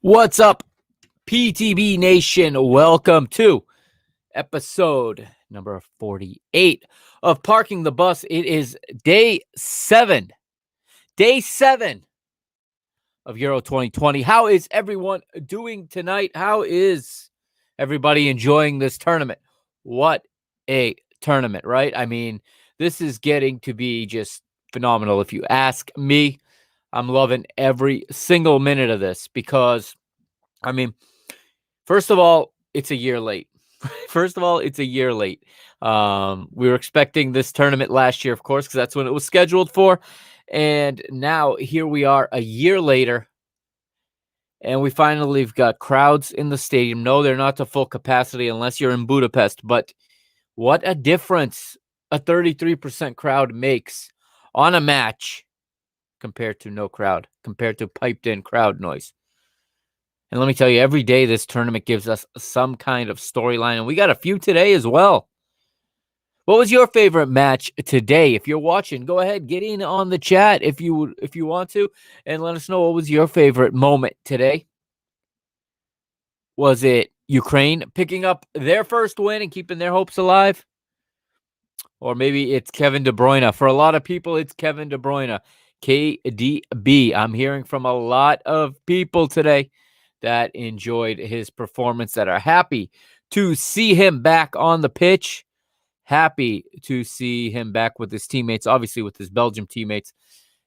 What's up, PTB Nation? Welcome to episode number 48 of Parking the Bus. It is day 7 of Euro 2020. How is everyone doing tonight? How is everybody enjoying this tournament? What a tournament, right? I mean, this is getting to be just phenomenal. If you ask me, I'm loving every single minute of this because, I mean, first of all, it's a year late. We were expecting this tournament last year, of course, because that's when it was scheduled for. And now here we are a year later, and we finally have got crowds in the stadium. No, they're not to full capacity unless you're in Budapest, but what a difference a 33% crowd makes on a match compared to no crowd, compared to piped-in crowd noise. And let me tell you, every day this tournament gives us some kind of storyline, and we got a few today as well. What was your favorite match today? If you're watching, go ahead, get in on the chat if you want to, and let us know what was your favorite moment today. Was it Ukraine picking up their first win and keeping their hopes alive? Or maybe it's Kevin De Bruyne. For a lot of people, it's Kevin De Bruyne. KDB. I'm hearing from a lot of people today that enjoyed his performance, that are happy to see him back on the pitch, happy to see him back with his teammates, obviously with his Belgium teammates.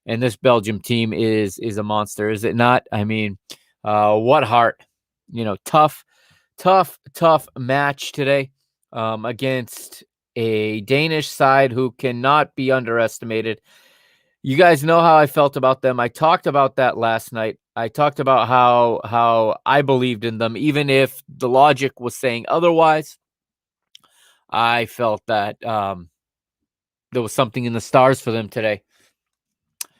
And this Belgium team is a monster, is it not? I mean, what heart, tough match today against a Danish side who cannot be underestimated. You guys know how I felt about them. I talked about that last night. I talked about how I believed in them, even if the logic was saying otherwise. I felt that there was something in the stars for them today.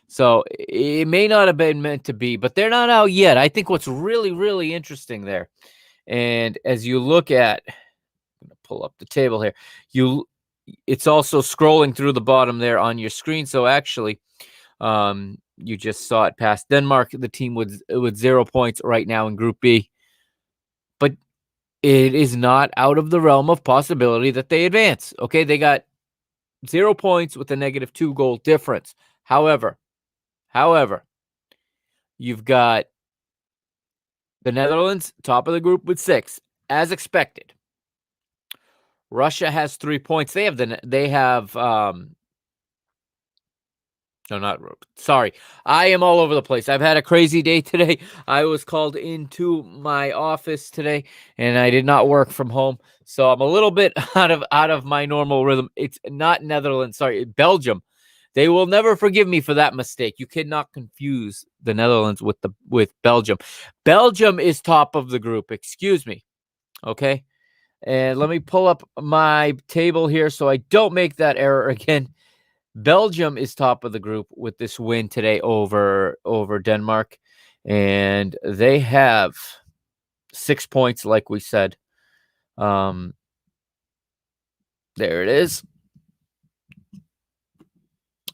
So it may not have been meant to be, but they're not out yet. I think what's really, really interesting there, and as you look at, I'm going to pull up the table here, it's also scrolling through the bottom there on your screen. So actually, you just saw it past Denmark, the team with 0 points right now in Group B. But it is not out of the realm of possibility that they advance. Okay, they got 0 points with a -2 goal difference. However, you've got the Netherlands, top of the group with 6, as expected. Russia has 3 points. I am all over the place. I've had a crazy day today. I was called into my office today, and I did not work from home. So I'm a little bit out of my normal rhythm. It's not Netherlands, Belgium. They will never forgive me for that mistake. You cannot confuse the Netherlands with Belgium. Belgium is top of the group. Excuse me. Okay? And let me pull up my table here so I don't make that error again. Belgium is top of the group with this win today over Denmark, and they have 6 points, like we said. There it is.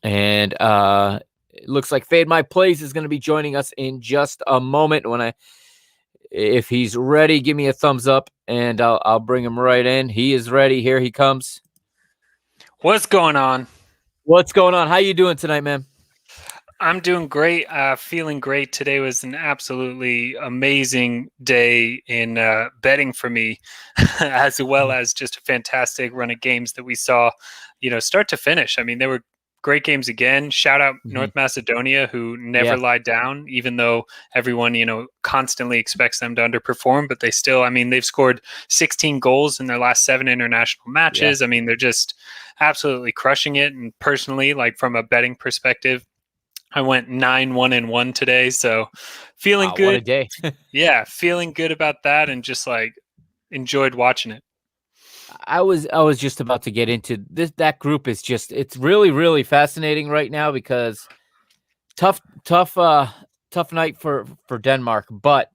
And it looks like Fade My Plays is going to be joining us in just a moment. If he's ready, give me a thumbs up, and I'll bring him right in. He is ready. Here he comes. What's going on? What's going on? How you doing tonight, man? I'm doing great. Feeling great. Today was an absolutely amazing day in betting for me, as well as just a fantastic run of games that we saw, start to finish. I mean, there were great games again. Shout out North Macedonia, who never lied down, even though everyone, constantly expects them to underperform. But they still, they've scored 16 goals in their last 7 international matches. Yeah. I mean, they're just absolutely crushing it. And personally, like from a betting perspective, I went 9-1-1 today. So feeling good. What a day. Yeah, feeling good about that, and just like enjoyed watching it. I was just about to get into this. That group is just, it's really, really fascinating right now because tough night for Denmark, but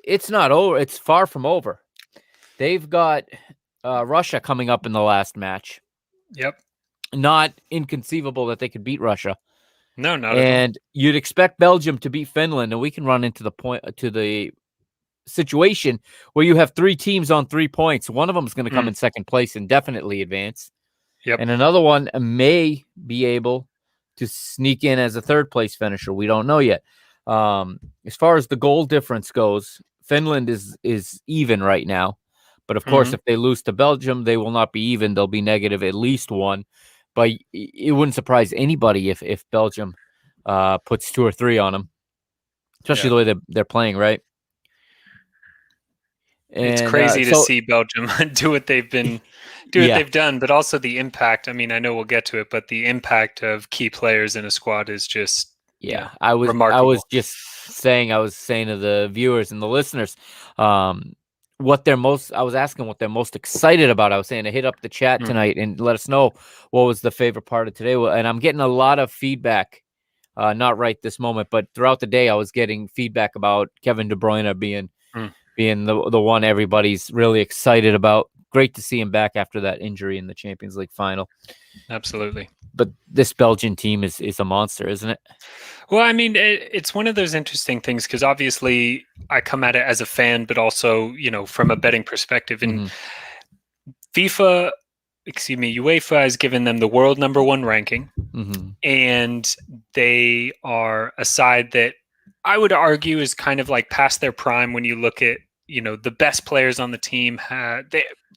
it's not over. It's far from over. They've got Russia coming up in the last match. Yep. Not inconceivable that they could beat Russia. No, not at all. And you'd expect Belgium to beat Finland, and we can run into the situation where you have 3 teams on 3 points. One of them is gonna come Mm, in second place and definitely advance, yep. and another one may be able to sneak in as a third place finisher. We don't know yet. As far as the goal difference goes, Finland is even right now, but of course, Hmm. if they lose to Belgium, they will not be even. They'll be negative at least 1, but it wouldn't surprise anybody if Belgium puts 2 or 3 on them, especially Yeah. the way they're playing, right? It's And crazy to so see Belgium do what they've been do what yeah, they've done, but also the impact. I mean, I know we'll get to it, but the impact of key players in a squad is just, yeah. I was remarkable. just saying, I was saying to the viewers and the listeners, I was asking what they're most excited about. I was saying to hit up the chat Mm, tonight and let us know what was the favorite part of today. And I'm getting a lot of feedback. Not right this moment, but throughout the day, I was getting feedback about Kevin De Bruyne mm, being the one everybody's really excited about. Great to see him back after that injury in the Champions League final. absolutely. But this Belgian team is a monster, isn't it? Well, I mean, it's one of those interesting things because obviously I come at it as a fan, but also, from a betting perspective. And Hmm. FIFA, excuse me, UEFA has given them the world number one ranking, Hmm. and they are a side that I would argue is kind of like past their prime when you look at the best players on the team.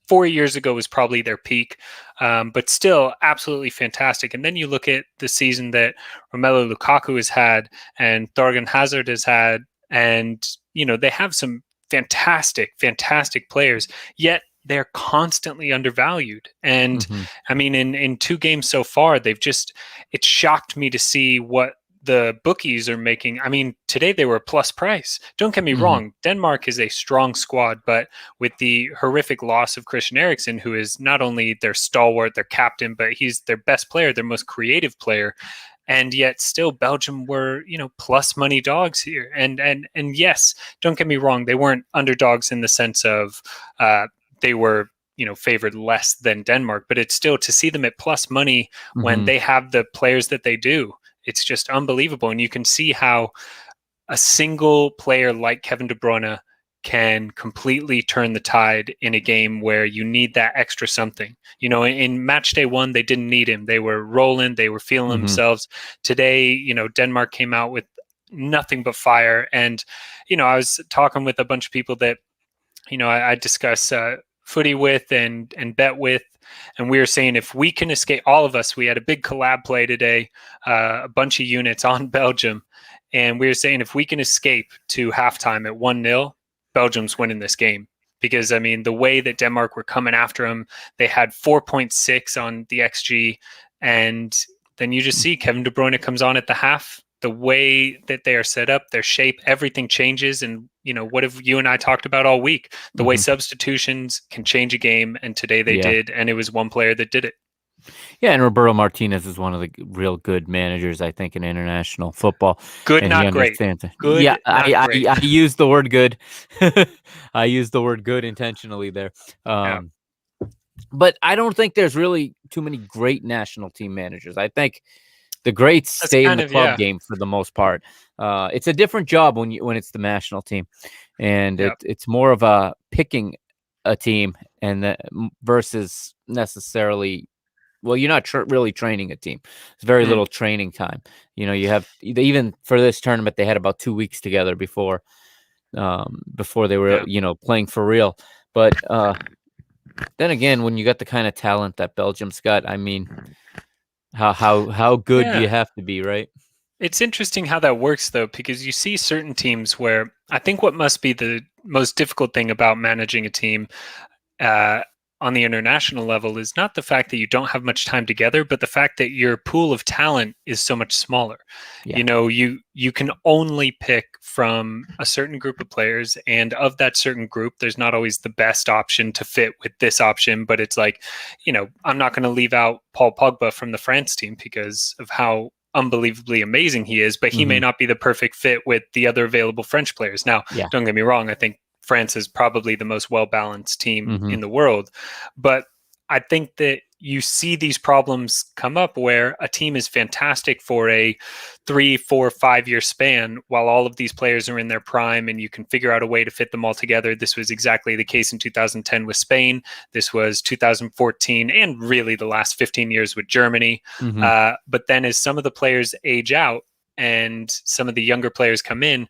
4 years ago was probably their peak, but still absolutely fantastic. And then you look at the season that Romelu Lukaku has had and Thorgan Hazard has had, and they have some fantastic players. Yet they're constantly undervalued. And Hmm. I mean, in 2 games so far, it's shocked me to see what the bookies are making. I mean, today they were plus price. Don't get me Hmm. wrong, Denmark is a strong squad, but with the horrific loss of Christian Eriksen, who is not only their stalwart, their captain, but he's their best player, their most creative player. And yet still Belgium were, plus money dogs here. And yes, don't get me wrong, they weren't underdogs in the sense of they were favored less than Denmark, but it's still to see them at plus money when Hmm. they have the players that they do. It's just unbelievable, and you can see how a single player like Kevin De Bruyne can completely turn the tide in a game where you need that extra something. In match day 1, they didn't need him. They were rolling, they were feeling Hmm. themselves. Today, Denmark came out with nothing but fire. And, I was talking with a bunch of people that I discuss footy with and bet with, and we were saying if we can escape, all of us, we had a big collab play today, a bunch of units on Belgium, and we were saying if we can escape to halftime at 1-0, Belgium's winning this game. Because I mean, the way that Denmark were coming after them, they had 4.6 on the XG, and then you just see Kevin De Bruyne comes on at the half. The way that they are set up, their shape, everything changes. And, what have you and I talked about all week? The way Hmm. substitutions can change a game. And today they Yeah. did. And it was one player that did it. Yeah, and Roberto Martinez is one of the real good managers, I think, in international football, Good, and he not great. understands it. Yeah, Good, not great. I used the word good. I used the word good intentionally there. Yeah. Um, but I don't think there's really too many great national team managers. I think the greats That's stay in kind the of, club yeah. game for the most part. It's a different job when it's the national team, and Yeah. it's more of a picking a team versus necessarily. Well, you're not really training a team. It's very Mm, little training time. You have even for this tournament, they had about 2 weeks together before they were, yeah. playing for real. But then again, when you got the kind of talent that Belgium's got, I mean, how good do Yeah. you have to be, right? It's interesting how that works, though, because you see certain teams where I think what must be the most difficult thing about managing a team uh, on the international level is not the fact that you don't have much time together, but the fact that your pool of talent is so much smaller. Yeah. You can only pick from a certain group of players, and of that certain group, there's not always the best option to fit with this option. But it's like, I'm not going to leave out Paul Pogba from the France team because of how unbelievably amazing he is, but he may Hmm. not be the perfect fit with the other available French players. Now, Yeah. don't get me wrong, I think France is probably the most well balanced team Hmm. in the world. But I think that you see these problems come up where a team is fantastic for a 3, 4, 5 year span while all of these players are in their prime, and you can figure out a way to fit them all together. This was exactly the case in 2010 with Spain. This was 2014 and really the last 15 years with Germany. Mm-hmm. But then as some of the players age out and some of the younger players come in,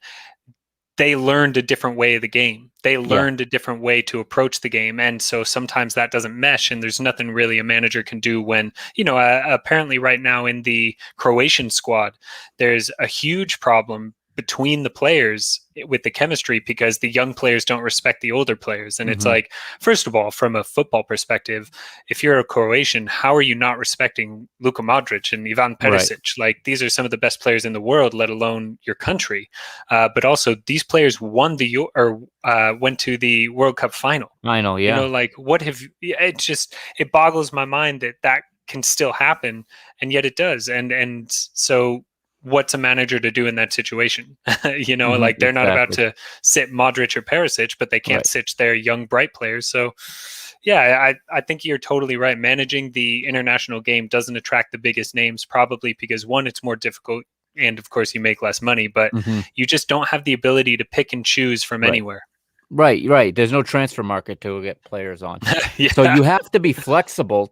they learned a different way of the game. They learned a different way to approach the game. And so sometimes that doesn't mesh, and there's nothing really a manager can do when, apparently right now in the Croatian squad, there's a huge problem between the players with the chemistry because the young players don't respect the older players. And it's like, first of all, from a football perspective, if you're a Croatian, how are you not respecting Luka Modric and Ivan Perisic? Right. Like, these are some of the best players in the world, let alone your country. But also, these players went to the World Cup final. I know, yeah. Like, it boggles my mind that can still happen, and yet it does. And so what's a manager to do in that situation? Like, they're not about to sit Modric or Perisic, but they can't sit their young, bright players. So, yeah, I think you're totally right. Managing the international game doesn't attract the biggest names, probably because, one, it's more difficult, and of course you make less money, but you just don't have the ability to pick and choose from anywhere. Right. There's no transfer market to get players on. So you have to be flexible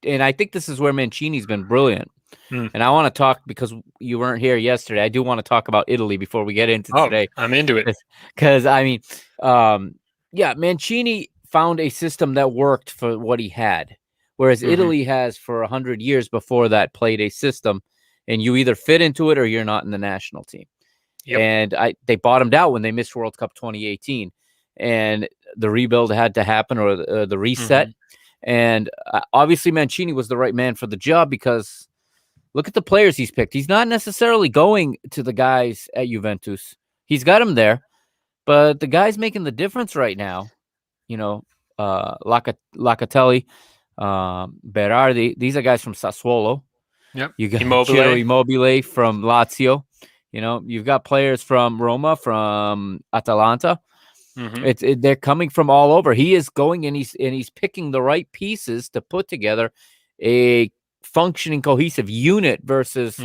and I think this is where Mancini's been brilliant. And I want to talk, because you weren't here yesterday, I do want to talk about Italy before we get into today. I'm into it. Because, Mancini found a system that worked for what he had, whereas Italy has for 100 years before that played a system, and you either fit into it or you're not in the national team. Yep. And they bottomed out when they missed World Cup 2018, and the rebuild had to happen, or the reset. And obviously Mancini was the right man for the job, because look at the players he's picked. He's not necessarily going to the guys at Juventus. He's got them there, but the guys making the difference right now, Locatelli, Berardi, these are guys from Sassuolo. Yep. You got Ciro Immobile from Lazio. You've got players from Roma, from Atalanta. They're coming from all over. He is going, and he's picking the right pieces to put together a functioning, cohesive unit versus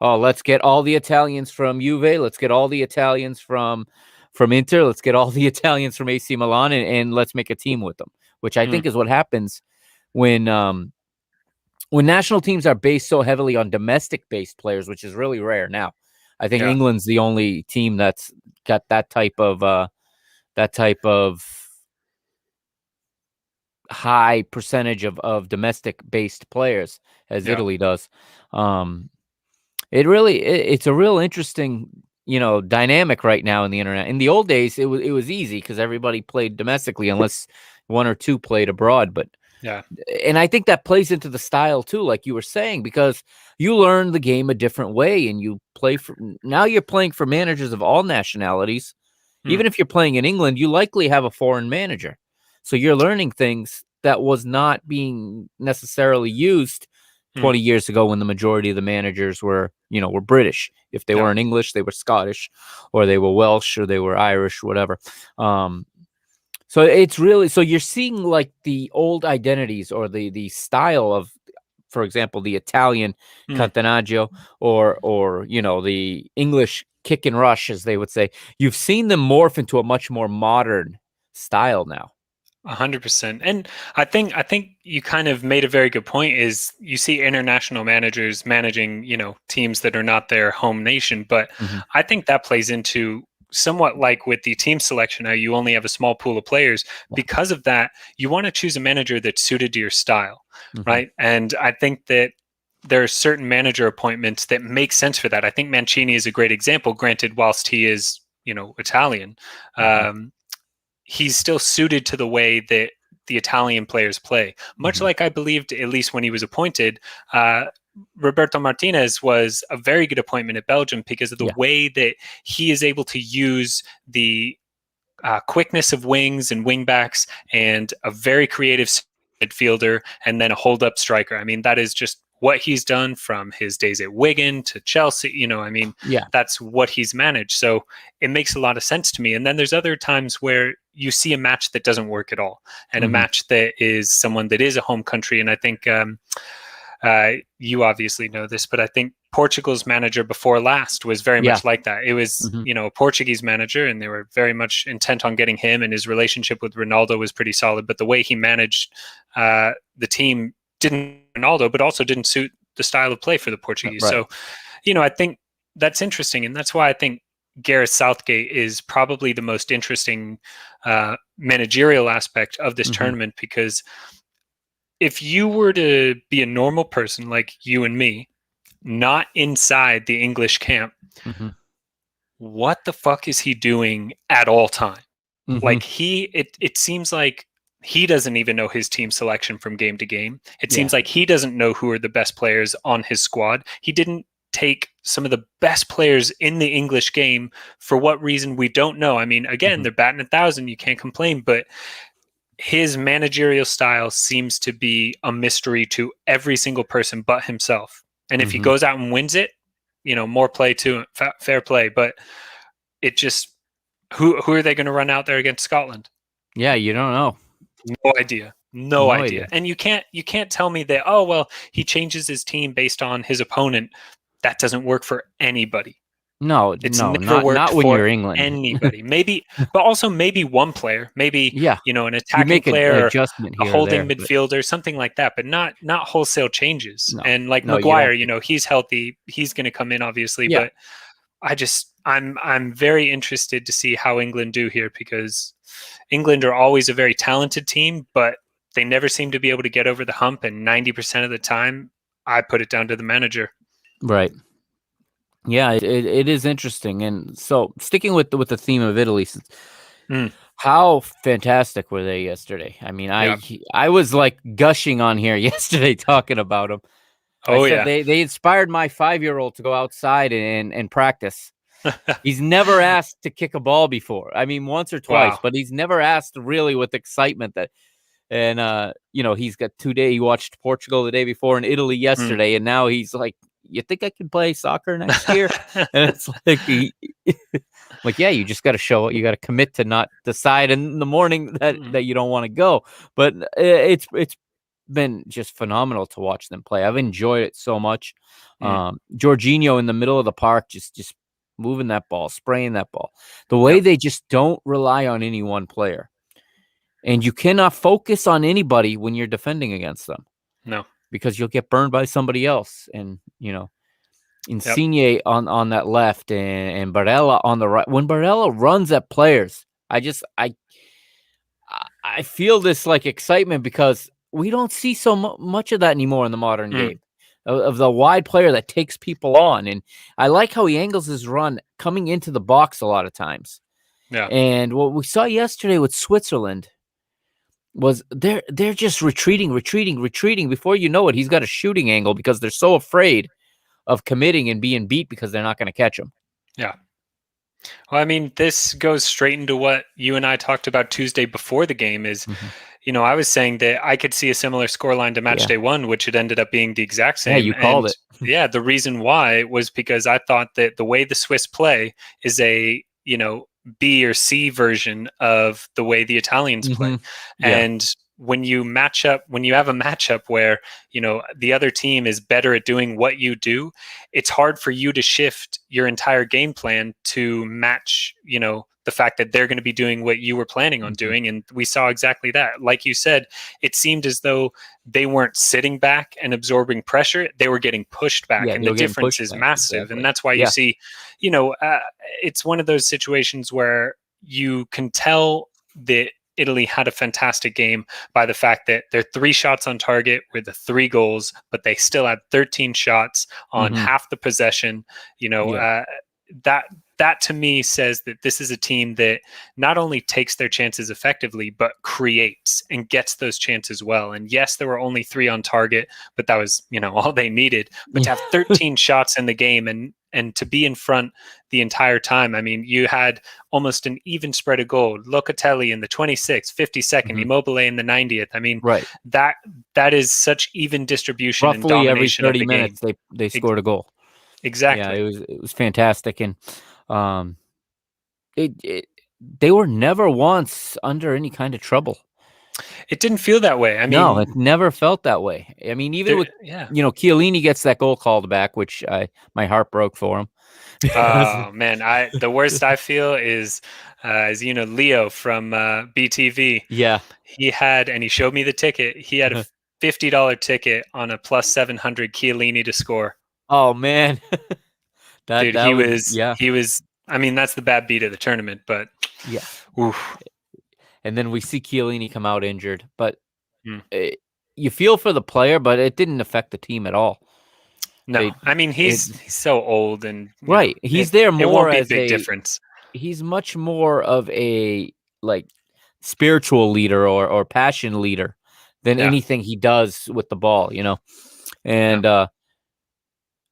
let's get all the Italians from Juve, let's get all the Italians from Inter, let's get all the Italians from AC Milan, and let's make a team with them, which I think is what happens when national teams are based so heavily on domestic based players, which is really rare now. I think England's the only team that's got that type of high percentage of domestic based players as Italy does. It's a real interesting, dynamic right now in the internet. In the old days, it was easy because everybody played domestically unless one or two played abroad. But and I think that plays into the style too, like you were saying, because you learn the game a different way, and now you're playing for managers of all nationalities. Even if you're playing in England, you likely have a foreign manager. So you're learning things that was not being necessarily used 20 years ago, when the majority of the managers were British. If they weren't English, they were Scottish, or they were Welsh, or they were Irish, whatever. So it's really, so you're seeing like the old identities, or the style of, for example, the Italian Catenaccio, or the English kick and rush, as they would say. You've seen them morph into a much more modern style now. 100%. And I think you kind of made a very good point, is you see international managers managing, teams that are not their home nation. But I think that plays into somewhat like with the team selection. Now you only have a small pool of players. Because of that, you want to choose a manager that's suited to your style, right? And I think that there are certain manager appointments that make sense for that. I think Mancini is a great example. Granted, whilst he is, Italian, he's still suited to the way that the Italian players play. Much like I believed, at least when he was appointed, Roberto Martinez was a very good appointment at Belgium because of the way that he is able to use the quickness of wings and wingbacks, and a very creative midfielder, and then a hold-up striker. I mean, that is just what he's done from his days at Wigan to Chelsea. Yeah. That's what he's managed. So it makes a lot of sense to me. And then there's other times where you see a match that doesn't work at all, and a match that is someone that is a home country. And I think you obviously know this, but I think Portugal's manager before last was very much like that. It was, a Portuguese manager, and they were very much intent on getting him, and his relationship with Ronaldo was pretty solid. But the way he managed the team didn't Ronaldo, but also didn't suit the style of play for the Portuguese. Right. So, I think that's interesting. And that's why I think Gareth Southgate is probably the most interesting managerial aspect of this tournament, because if you were to be a normal person like you and me, not inside the English camp, what the fuck is he doing at all time? Like it seems like he doesn't even know his team selection from game to game. It seems like he doesn't know who are the best players on his squad. He didn't take some of the best players in the English game. For what reason, we don't know. I mean, again, they're batting 1,000. You can't complain, but his managerial style seems to be a mystery to every single person but himself. And if he goes out and wins it, more play to him, fair play. But it just, who are they going to run out there against Scotland? Yeah, you don't know. No idea. No idea. And you can't tell me that, oh, well, he changes his team based on his opponent. That doesn't work for anybody. No, it's no, never worked not when for you're England. Anybody. Maybe, but also maybe one player, maybe an attacking player, an adjustment or here, a holding there, midfielder, something like that, but not wholesale changes. No, and like Maguire, he's healthy, he's going to come in obviously, but I'm very interested to see how England do here, because England are always a very talented team, but they never seem to be able to get over the hump, and 90% of the time I put it down to the manager. Right. Yeah, it is interesting. And so, sticking with the theme of Italy, how fantastic were they yesterday? I mean, I was like gushing on here yesterday talking about them. They inspired my 5-year-old to go outside and practice. He's never asked to kick a ball before. I mean, once or twice, but he's never asked really with excitement that. And he's got 2 days. He watched Portugal the day before and Italy yesterday, and now he's like, "You think I can play soccer next year?" And it's like, yeah, you just got to show it. You got to commit to not decide in the morning that you don't want to go. But it's been just phenomenal to watch them play. I've enjoyed it so much. Jorginho in the middle of the park, just moving that ball, spraying that ball. The way they just don't rely on any one player. And you cannot focus on anybody when you're defending against them. No. Because you'll get burned by somebody else. And, Insigne on that left and Barella on the right. When Barella runs at players, I feel this like excitement, because we don't see so much of that anymore in the modern game. Of the wide player that takes people on. And I like how he angles his run coming into the box a lot of times. Yeah. And what we saw yesterday with Switzerland was they're just retreating. Before you know it, he's got a shooting angle because they're so afraid of committing and being beat because they're not going to catch him. Yeah. Well, I mean, this goes straight into what you and I talked about Tuesday before the game is, I was saying that I could see a similar scoreline to match day one, which it ended up being the exact same. Yeah, you called it. Yeah, the reason why was because I thought that the way the Swiss play is a, B or C version of the way the Italians play. And when you have a matchup where, the other team is better at doing what you do, it's hard for you to shift your entire game plan to match, the fact that they're going to be doing what you were planning on doing. And we saw exactly that. Like you said, it seemed as though they weren't sitting back and absorbing pressure. They were getting pushed back. And the difference is massive. Exactly. And that's why you see, it's one of those situations where you can tell that Italy had a fantastic game by the fact that their 3 shots on target were the 3 goals, but they still had 13 shots on half the possession. that to me says that this is a team that not only takes their chances effectively, but creates and gets those chances well. And yes, there were only 3 on target, but that was, all they needed. But to have 13 shots in the game and to be in front the entire time. I mean, you had almost an even spread of goal. Locatelli in the 26th, 52nd, Immobile in the 90th. I mean, right. that is such even distribution and Roughly every domination of 30 the game. minutes they scored a goal. Yeah, Exactly. it was fantastic, and they were never once under any kind of trouble. It didn't feel that way. I No, mean, it never felt that way. I mean, even with Chiellini gets that goal called back, which my heart broke for him. Oh man, the worst I feel is, as you know, Leo from BTV. Yeah, He showed me the ticket. He had a $50 ticket on a plus 700 Chiellini to score. Oh man, Dude, that was he was. I mean, that's the bad beat of the tournament, but yeah. Oof. And then we see Chiellini come out injured, but you feel for the player, but it didn't affect the team at all. No, I mean he's so old, and right, he's there more. It won't be a big difference. He's much more of a spiritual leader or passion leader than anything he does with the ball, And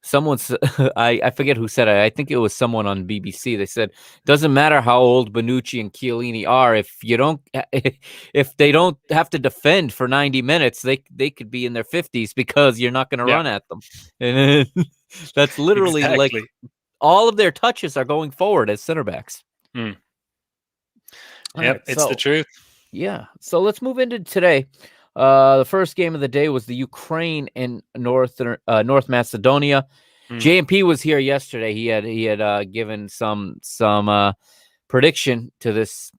someone's I forget who said it. I think it was someone on BBC. They said, doesn't matter how old Bonucci and Chiellini are, if they don't have to defend for 90 minutes, they could be in their 50s because you're not going to run at them. And that's literally exactly. All of their touches are going forward as center backs. Yep, it's the truth. Yeah. So let's move into today. The first game of the day was the Ukraine and North Macedonia. JMP was here yesterday. He had given some prediction to this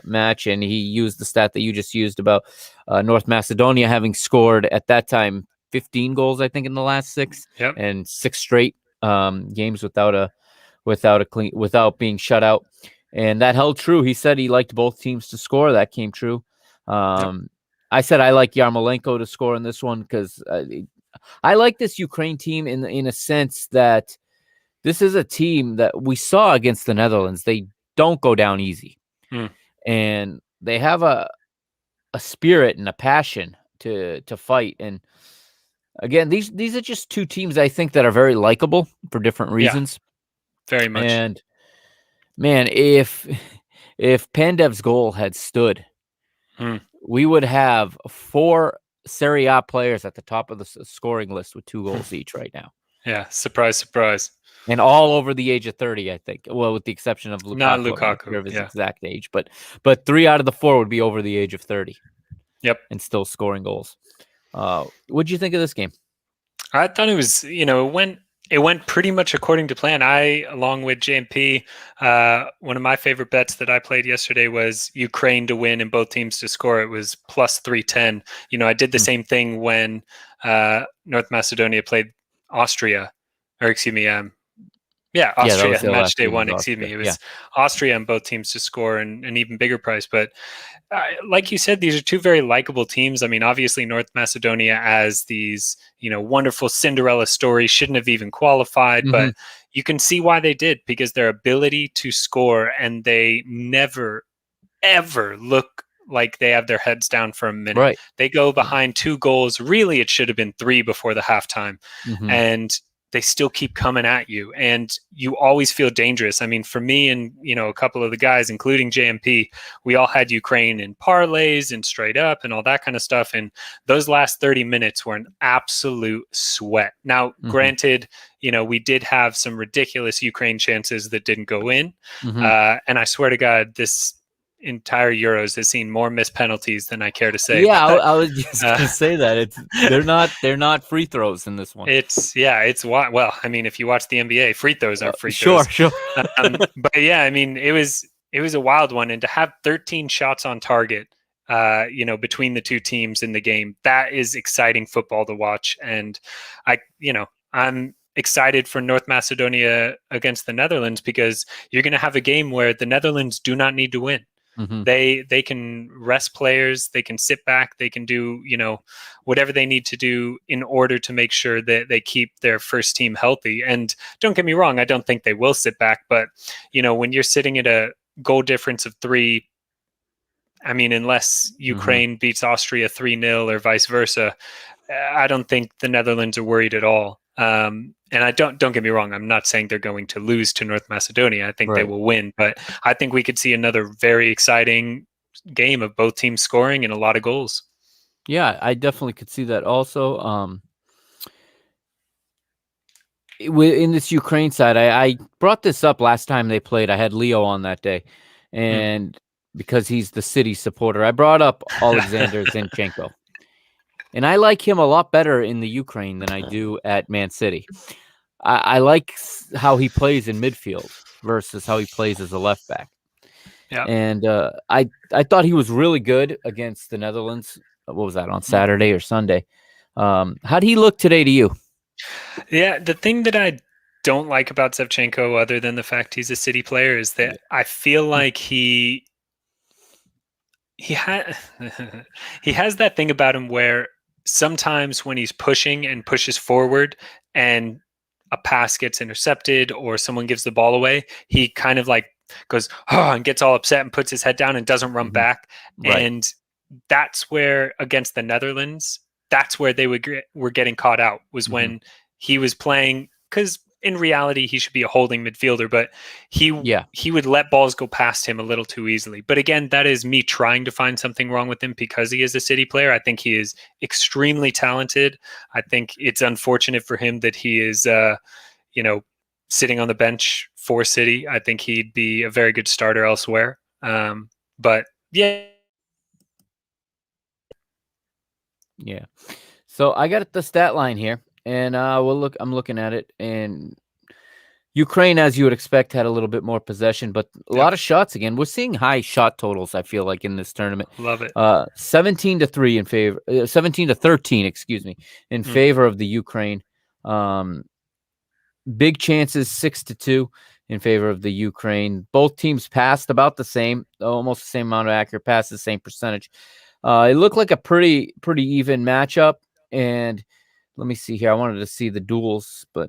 match, and he used the stat that you just used about North Macedonia having scored at that time 15 goals, I think, in the last 6, and 6 straight games without being shut out, and that held true. He said he liked both teams to score. That came true. I said I like Yarmolenko to score in this one because I like this Ukraine team in a sense that this is a team that we saw against the Netherlands. They don't go down easy, and they have a spirit and a passion to fight. And again, these are just 2 teams I think that are very likable for different reasons. Very much. And man, if Pandev's goal had stood, we would have 4 Serie A players at the top of the scoring list with 2 goals each right now. Yeah, surprise, surprise. And all over the age of 30, I think. Well, with the exception of Lukaku. Not Lukaku, of his exact age, but 3 out of the 4 would be over the age of 30. Yep. And still scoring goals. What'd you think of this game? I thought it was, it went pretty much according to plan. Along with JMP, one of my favorite bets that I played yesterday was Ukraine to win and both teams to score. It was plus 310. I did the same thing when North Macedonia played Austria, or excuse me, Austria in match day 1. Excuse me, it was Austria and both teams to score and an even bigger price. But like you said, these are 2 very likable teams. I mean, obviously North Macedonia as these, wonderful Cinderella stories shouldn't have even qualified, but you can see why they did, because their ability to score, and they never, ever look like they have their heads down for a minute. Right. They go behind 2 goals. Really, it should have been 3 before the halftime. And they still keep coming at you, and you always feel dangerous. I mean, for me and, a couple of the guys, including JMP, we all had Ukraine in parlays and straight up and all that kind of stuff. And those last 30 minutes were an absolute sweat. Now, granted, we did have some ridiculous Ukraine chances that didn't go in. And I swear to God, this entire Euros has seen more missed penalties than I care to say. Yeah, I was just gonna say that they're not free throws in this one. It's well, I mean, if you watch the NBA, free throws aren't free throws. Sure. But yeah, I mean, it was a wild one, and to have 13 shots on target, between the 2 teams in the game, that is exciting football to watch. And I'm excited for North Macedonia against the Netherlands, because you're going to have a game where the Netherlands do not need to win. Mhm. They can rest players, they can sit back, they can do, whatever they need to do in order to make sure that they keep their first team healthy. And don't get me wrong, I don't think they will sit back, but when you're sitting at a goal difference of 3, I mean, unless Mhm. Ukraine beats Austria 3-0 or vice versa, I don't think the Netherlands are worried at all. And I don't get me wrong, I'm not saying they're going to lose to North Macedonia. I think they Right. will win, but I think we could see another very exciting game of both teams scoring and a lot of goals. Yeah, I definitely could see that also. In this Ukraine side, I brought this up last time they played. I had Leo on that day, Mm. and because he's the City supporter, I brought up Alexander Zinchenko, and I like him a lot better in the Ukraine than I do at Man City. I like how he plays in midfield versus how he plays as a left back, Yeah. and I thought he was really good against the Netherlands. What was that, on Mm. Saturday or Sunday? How did he look today to you? Yeah, the thing that I don't like about Shevchenko, other than the fact he's a City player, is that Yeah. I feel like he had he has that thing about him where sometimes when he's pushing and pushes forward and a pass gets intercepted or someone gives the ball away, he kind of like goes and gets all upset and puts his head down and doesn't run Mhm. back. Right. And that's where against the Netherlands, that's where they were getting caught out, was Mhm. when he was playing, because in reality he should be a holding midfielder, but he Yeah. he would let balls go past him a little too easily. But again, that is me trying to find something wrong with him because he is a City player. I think he is extremely talented. I think it's unfortunate for him that he is, you know, sitting on the bench for City. I think he'd be a very good starter elsewhere. But yeah. Yeah. So I got the stat line here, and we'll look. I'm looking at it, and Ukraine, as you would expect, had a little bit more possession, but a Yep. lot of shots again. We're seeing high shot totals, I feel like, in this tournament. Love it. 17-3 in favor, 17-13, excuse me, in Mm, favor of the Ukraine. Um, Big chances, 6-2 in favor of the Ukraine. Both teams passed about the same, almost the same amount of accurate passes, same percentage. It looked like a pretty even matchup. And let me see here. I wanted to see the duels, but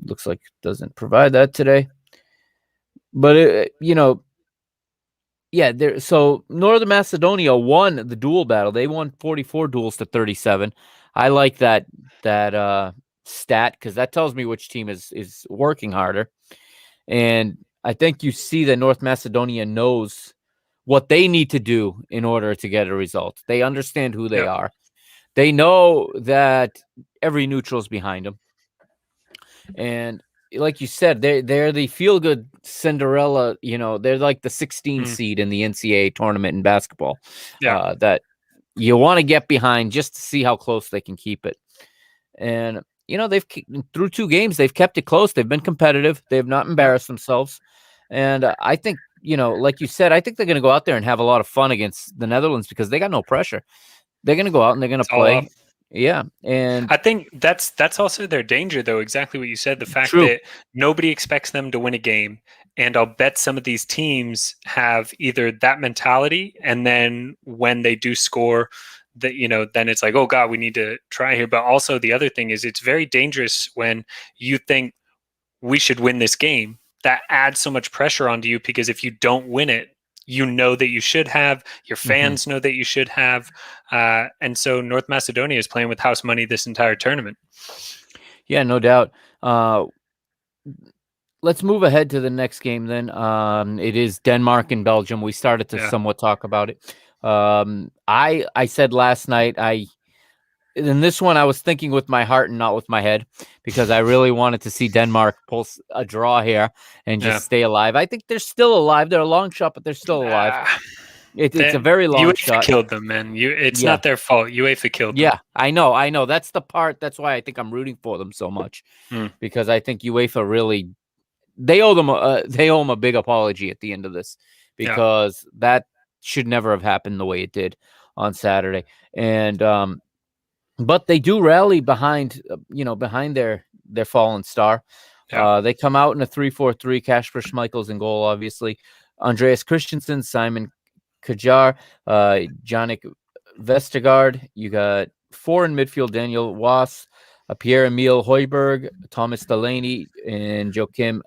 looks like it doesn't provide that today. But yeah, there. So Northern Macedonia won the duel battle. They won 44 duels to 37. I like that stat because that tells me which team is working harder. And I think you see that North Macedonia knows what they need to do in order to get a result. They understand who they yep. are. They know that every neutral is behind them. And like you said, they're the feel good Cinderella. They're like the 16 Mm, seed in the NCAA tournament in basketball. yeah. That you want to get behind just to see how close they can keep it. And they've through 2 games they've kept it close. They've been competitive. They have not Yep. embarrassed themselves. And I think like you said, I think they're going to go out there and have a lot of fun against the Netherlands because they got no pressure. They're going to go out and they're going to It's all up. play. Yeah, and I think that's also their danger, though. Exactly what you said. The fact true. that nobody expects them to win a game, and I'll bet some of these teams have either that mentality, and then when they do score, that then it's like, oh God, we need to try here. But also the other thing is, it's very dangerous when you think we should win this game. That adds so much pressure onto you because if you don't win it, you know that you should have. Your Hmm. fans know that you should have. And so North Macedonia is playing with house money this entire tournament. Yeah, no doubt. Let's move ahead to the next game then. It is Denmark and Belgium. We started to Yeah. somewhat talk about it. I said last night in this one I was thinking with my heart and not with my head because I really wanted to see Denmark pull a draw here and Yeah. just stay alive. I think they're still alive. They're a long shot, but they're still alive. Ah, It's a very long UEFA shot. killed them, man. It's Yeah. not their fault. UEFA killed them. Yeah, I know. That's the part. That's why I think I'm rooting for them so much Mm, because I think UEFA really they owe them they owe them a big apology at the end of this yeah. because that should never have happened the way it did on Saturday. And but they do rally behind behind their fallen star. Yeah. They come out in a 3-4-3, Kasper Schmeichel's in goal, obviously. Andreas Christensen, Simon Kajar, Jannik Vestergaard. You got 4 in midfield: Daniel Wass, Pierre-Emile Højbjerg, Thomas Delaney, and Joachim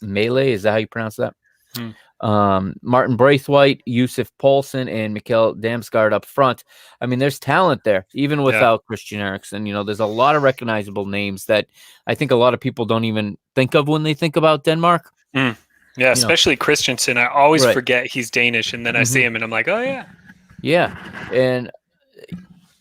Melee. Is that how you pronounce that? Hmm. Martin Braithwaite, Yusuf Paulsen, and Mikkel Damsgaard up front. I mean, there's talent there, even without Christian Eriksen. You know, there's a lot of recognizable names that I think a lot of people don't even think of when they think about Denmark. Yeah, especially Christensen. I always forget he's Danish, and then I see him, and I'm like, oh, yeah. Yeah, and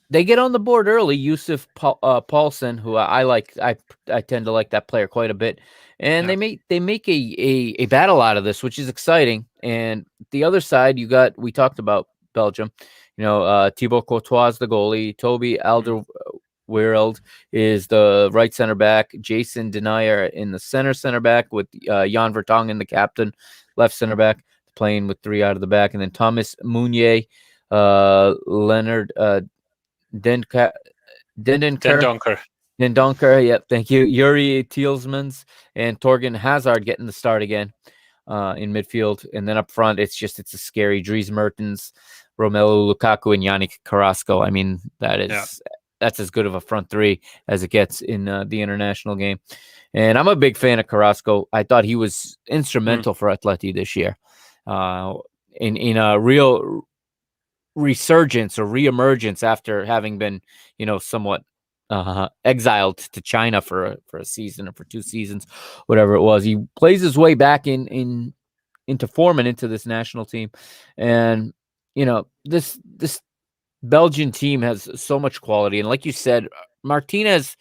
they get on the board early. Yusuf Paulsen, who I like, I tend to like that player quite a bit, and they make a battle out of this, which is exciting. And the other side, we talked about Belgium. You know, Thibaut Courtois is the goalie. Toby Alderweireld is the right center back. Jason Denier in the center back, with Jan Vertonghen, the captain, left center back, playing with 3 out of the back, and then Thomas Meunier, Leonard Dendonker. Yep, thank you. Yuri Tielemans and Torgen Hazard getting the start again in midfield, and then up front, it's a scary Dries Mertens, Romelu Lukaku, and Yannick Carrasco. I mean, that's as good of a front 3 as it gets in the international game. And I'm a big fan of Carrasco. I thought he was instrumental for Atleti this year, in a real resurgence or reemergence after having been, somewhat exiled to China for a season or for 2 seasons, whatever it was. He plays his way back into form and into this national team. And, this Belgian team has so much quality. And like you said, Martinez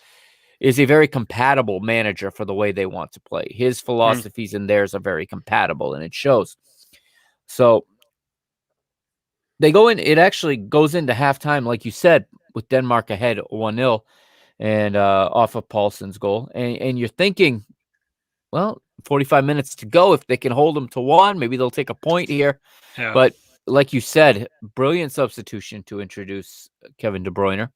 is a very compatible manager for the way they want to play. His philosophies and theirs are very compatible, and it shows. So they go in. It actually goes into halftime, like you said, with Denmark ahead 1-0, and off of Paulsen's goal. And you're thinking, well, 45 minutes to go. If they can hold them to 1, maybe they'll take a point here. Yeah. But like you said, brilliant substitution to introduce Kevin De Bruyne.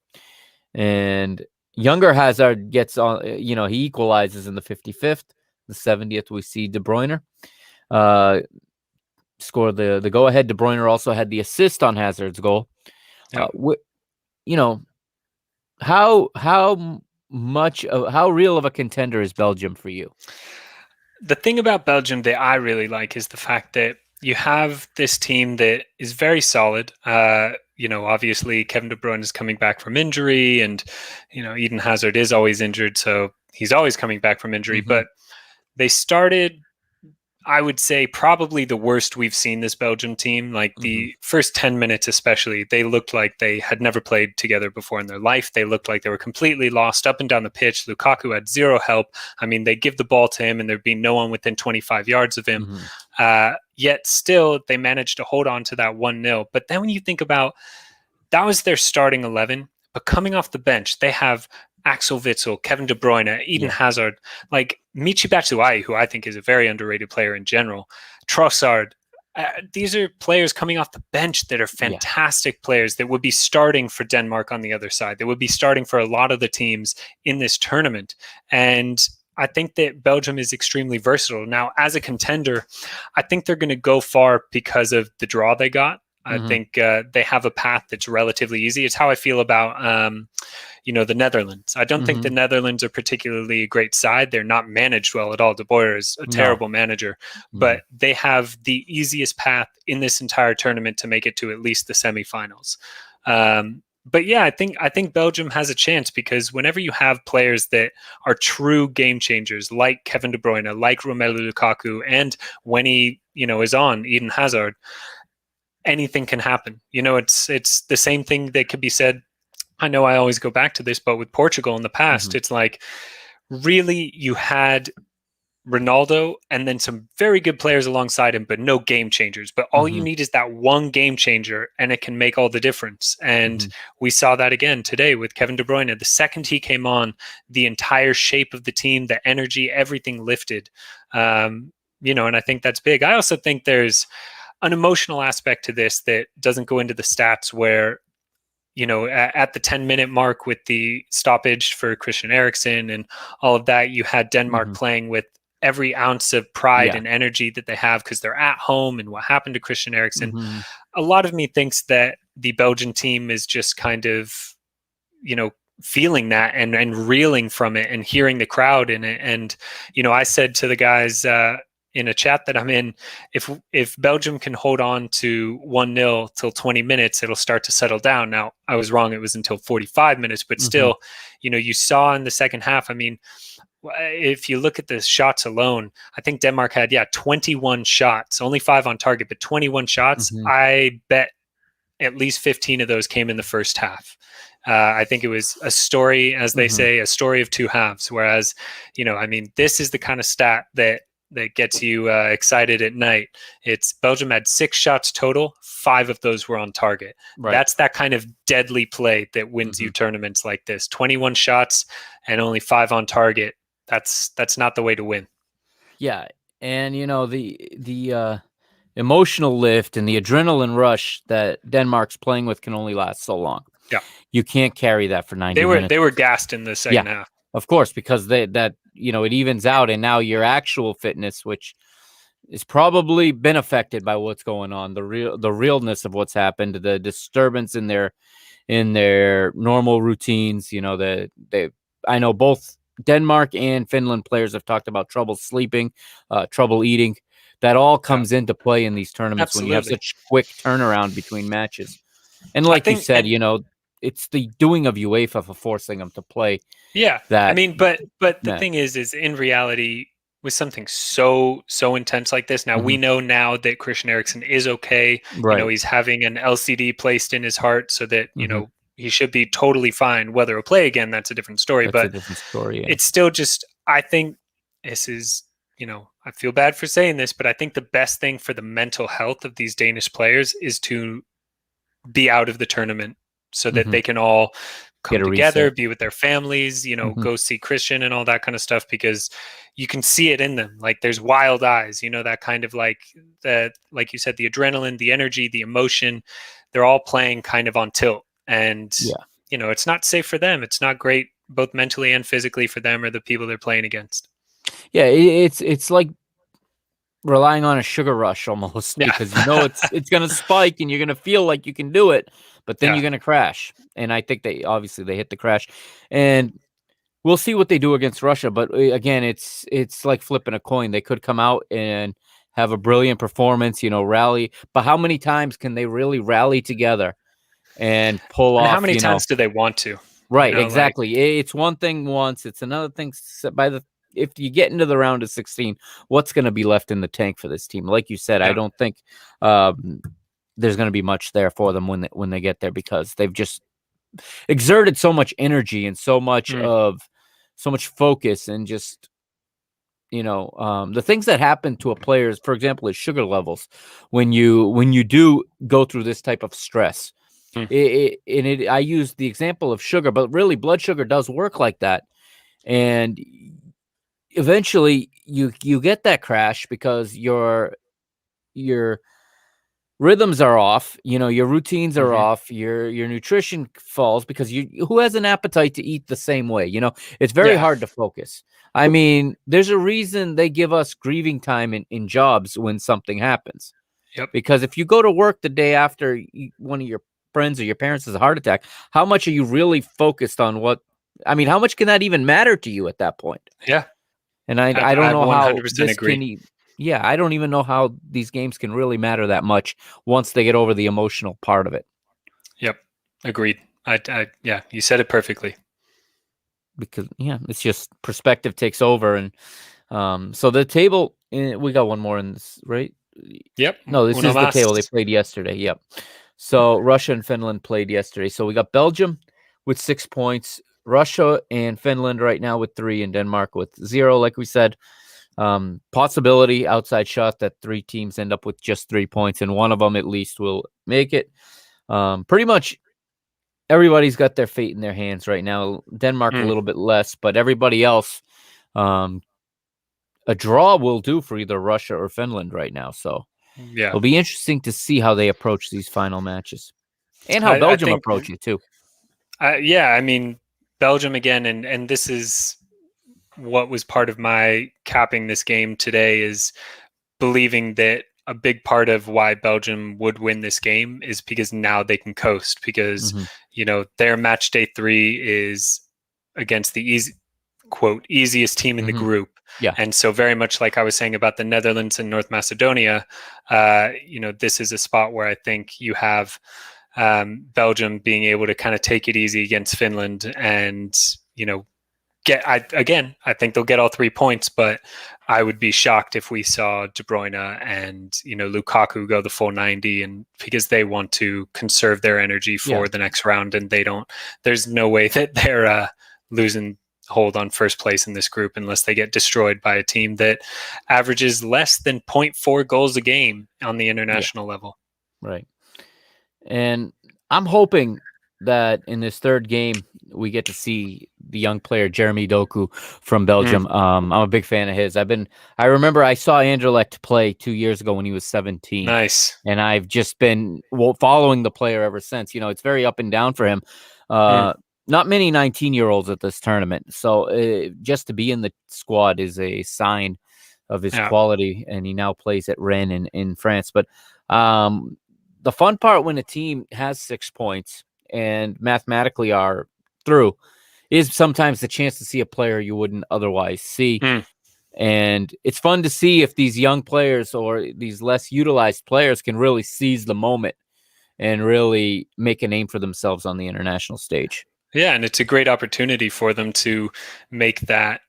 And younger Hazard gets on, he equalizes in the 55th. The 70th, we see De Bruyne score the go-ahead. De Bruyne also had the assist on Hazard's goal. Yep. How real of a contender is Belgium for you? The thing about Belgium that I really like is the fact that you have this team that is very solid. Obviously Kevin De Bruyne is coming back from injury, and Eden Hazard is always injured, so he's always coming back from injury. But they started, I would say, probably the worst we've seen this Belgium team. Like the first 10 minutes especially, they looked like they had never played together before in their life. They looked like they were completely lost up and down the pitch. Lukaku had zero help. I mean, they give the ball to him and there'd be no one within 25 yards of him. Yet still, they managed to hold on to that 1-0. But then when you think about, that was their starting 11, but coming off the bench, they have Axel Witsel, Kevin De Bruyne, Eden Hazard, like Michy Batshuayi, who I think is a very underrated player in general, Trossard. These are players coming off the bench that are fantastic players that would be starting for Denmark on the other side. They would be starting for a lot of the teams in this tournament. And I think that Belgium is extremely versatile. Now, as a contender, I think they're going to go far because of the draw they got. I think they have a path that's relatively easy. It's how I feel about, the Netherlands. I don't think the Netherlands are particularly a great side. They're not managed well at all. De Boer is a terrible manager, but they have the easiest path in this entire tournament to make it to at least the semifinals. But yeah, I think Belgium has a chance, because whenever you have players that are true game changers, like Kevin De Bruyne, like Romelu Lukaku, and when he is on, Eden Hazard, anything can happen. It's the same thing that could be said. I know I always go back to this, but with Portugal in the past, it's like, really, you had Ronaldo and then some very good players alongside him, but no game changers. But all you need is that one game changer, and it can make all the difference. And we saw that again today with Kevin De Bruyne. The second he came on, the entire shape of the team, the energy, everything lifted. And I think that's big. I also think there's an emotional aspect to this that doesn't go into the stats, where at the 10-minute mark with the stoppage for Christian Eriksen and all of that, you had Denmark playing with every ounce of pride Yeah. and energy that they have because they're at home and what happened to Christian Eriksen. Hmm. A lot of me thinks that the Belgian team is just kind of, feeling that and reeling from it and hearing the crowd in it. And, I said to the guys in a chat that I'm in, if Belgium can hold on to 1-0 till 20 minutes, it'll start to settle down. Now, I was wrong. It was until 45 minutes, but still, you saw in the second half, I mean, if you look at the shots alone, I think Denmark had 21 shots, only 5 on target, but 21 shots. I bet at least 15 of those came in the first half. I think it was a story, as they say, a story of two halves. Whereas, I mean, this is the kind of stat that gets you excited at night. It's Belgium had 6 shots total, 5 of those were on target. Right. That's that kind of deadly play that wins you tournaments like this. 21 shots and only 5 on target. That's not the way to win. Yeah, and the emotional lift and the adrenaline rush that Denmark's playing with can only last so long. Yeah, you can't carry that for 90 minutes. They were gassed in the second half. Of course, because it evens out, and now your actual fitness, which is probably been affected by what's going on, the realness of what's happened, the disturbance in their normal routines. I know both Denmark and Finland players have talked about trouble sleeping, trouble eating. That all comes into play in these tournaments when you have such quick turnaround between matches. And like you said, it's the doing of UEFA for forcing them to play. Yeah, I mean, but the thing is in reality, with something so intense like this, now we know now that Christian Eriksen is okay. Right. He's having an LCD placed in his heart so that he should be totally fine. Whether he'll play again, that's a different story. That's a different story. Yeah. It's still just, I think this is, I feel bad for saying this, but I think the best thing for the mental health of these Danish players is to be out of the tournament so that they can all come together, be with their families, go see Christian and all that kind of stuff, because you can see it in them. Like there's wild eyes, that kind of like you said, the adrenaline, the energy, the emotion, they're all playing kind of on tilt. And, it's not safe for them. It's not great, both mentally and physically, for them or the people they're playing against. Yeah, it's like relying on a sugar rush almost, because it's going to spike and you're going to feel like you can do it, but then you're going to crash. And I think they hit the crash, and we'll see what they do against Russia. But again, it's like flipping a coin. They could come out and have a brilliant performance, rally, but how many times can they really rally together and pull off? How many times do they want to? Right, exactly. It's one thing once, it's another thing if you get into the round of 16, what's going to be left in the tank for this team? Like you said, I don't think there's going to be much there for them when they get there, because they've just exerted so much energy and so much focus, and just the things that happen to a player, for example, is sugar levels when you do go through this type of stress. I use the example of sugar, but really blood sugar does work like that, and eventually you get that crash because your rhythms are off, your routines are off, your nutrition falls, because who has an appetite to eat the same way? It's very hard to focus. I mean, there's a reason they give us grieving time in jobs when something happens. Because if you go to work the day after one of your friends or your parents has a heart attack, how much are you really focused on how much can that even matter to you at that point? Yeah. And I don't know how 100% agree. I don't even know how these games can really matter that much once they get over the emotional part of it. Yep. Agreed. Yeah, you said it perfectly. Because it's just perspective takes over. And so the table, we got one more in this, right? Yep. No, this is the table they played yesterday. Yep. So Russia and Finland played yesterday. So we got Belgium with 6 points, Russia and Finland right now with 3, and Denmark with 0. Like we said, possibility outside shot that 3 teams end up with just 3 points, and one of them at least will make it. Pretty much everybody's got their fate in their hands right now. Denmark a little bit less, but everybody else, a draw will do for either Russia or Finland right now. So it'll be interesting to see how they approach these final matches, and how Belgium approach it too. I mean, Belgium again, and this is what was part of my capping this game today is believing that a big part of why Belgium would win this game is because now they can coast because, Mm-hmm. their match day 3 is against the easiest team in the Mm-hmm. group. Yeah. And so very much like I was saying about the Netherlands and North Macedonia, this is a spot where I think you have Belgium being able to kind of take it easy against Finland and, I think they'll get all 3 points, but I would be shocked if we saw De Bruyne and Lukaku go the full 90, and because they want to conserve their energy Yeah. for the next round, and they don't. There's no way that they're losing hold on first place in this group unless they get destroyed by a team that averages less than 0.4 goals a game on the Yeah. international level. Right. And I'm hoping that in this third game we get to see the young player Jeremy Doku from Belgium. I'm a big fan of his. I remember I saw Anderlecht play 2 years ago when he was 17. Nice. And I've just been following the player ever since. It's very up and down for him. Not many 19-year-olds at this tournament. So just to be in the squad is a sign of his quality. And he now plays at Rennes in France. But the fun part when a team has 6 points and mathematically are through is sometimes the chance to see a player you wouldn't otherwise see. And it's fun to see if these young players or these less utilized players can really seize the moment and really make a name for themselves on the international stage. Yeah, and it's a great opportunity for them to make that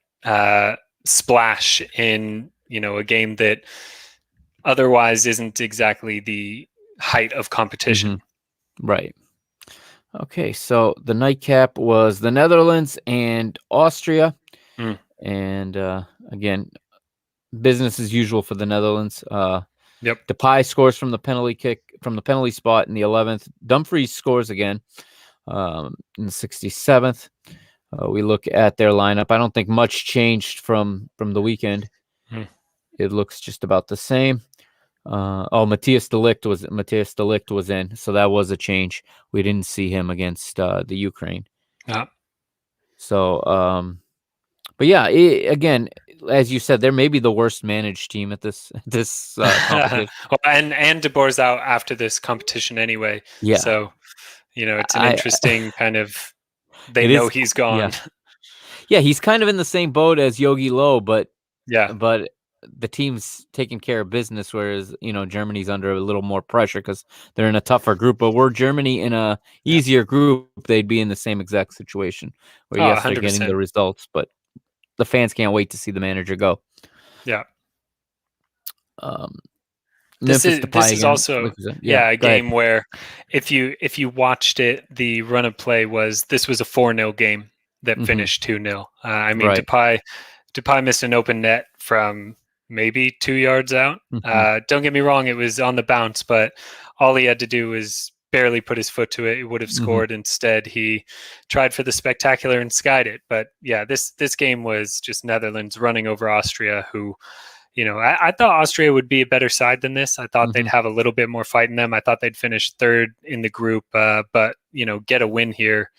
splash in, a game that otherwise isn't exactly the height of competition. Right. Okay, so the nightcap was the Netherlands and Austria. And again, business as usual for the Netherlands. Yep. Depay scores from the penalty kick from the penalty spot in the 11th. Dumfries scores again in the 67th. We look at their lineup. I don't think much changed from the weekend. It looks just about the same. Matthias de Ligt was in, so that was a change. We didn't see him against the Ukraine. So, but yeah, again, as you said, they're maybe the worst managed team at this competition. and De Boer's out after this competition anyway. Yeah. So, it's an interesting kind of. They know he's gone. Yeah, he's kind of in the same boat as Yogi Low, but the team's taking care of business, whereas Germany's under a little more pressure because they're in a tougher group. But were Germany in a easier group, they'd be in the same exact situation where yes, 100%. They're getting the results, but the fans can't wait to see the manager go. Yeah. This is also a game where if you watched it, the run of play was a 4-0 game that finished 2-0. I mean, right. Depay missed an open net from maybe 2 yards out. Don't get me wrong, it was on the bounce, but all he had to do was barely put his foot to it. He would have scored. Instead, he tried for the spectacular and skied it. But yeah, this game was just Netherlands running over Austria, who, I thought Austria would be a better side than this. I thought they'd have a little bit more fight in them. I thought they'd finish third in the group, but get a win here.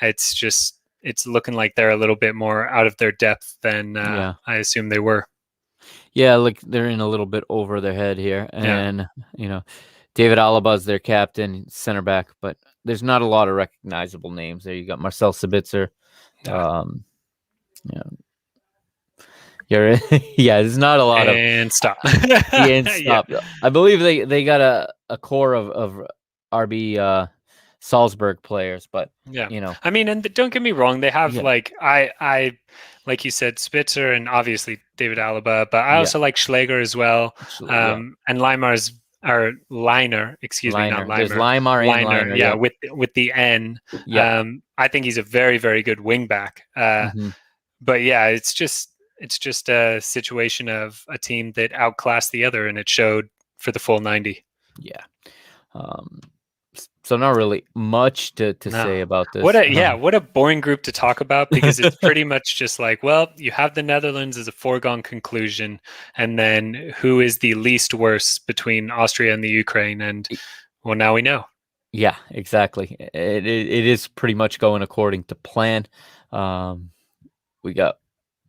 It's looking like they're a little bit more out of their depth than I assume they were. Yeah, like they're in a little bit over their head here. And, David Alaba's their captain, center back, but there's not a lot of recognizable names there. You got Marcel Sabitzer. There's not a lot and stop. stop. I believe they got a core of RB Salzburg players, but I mean, and don't get me wrong, they have I like you said, Spitzer and obviously David Alaba, but I also like Schläger as well. And Leimar's or Liner, excuse me, not Leimer. There's Leimar and Liner, yeah, with the N. I think he's a very, very good wing back. But yeah, it's just a situation of a team that outclassed the other, and it showed for the full 90. Yeah. So not really much to say about this. What a boring group to talk about, because it's pretty much just like, well, you have the Netherlands as a foregone conclusion, and then who is the least worse between Austria and the Ukraine, and well, now we know. Yeah, exactly. It is pretty much going according to plan. We got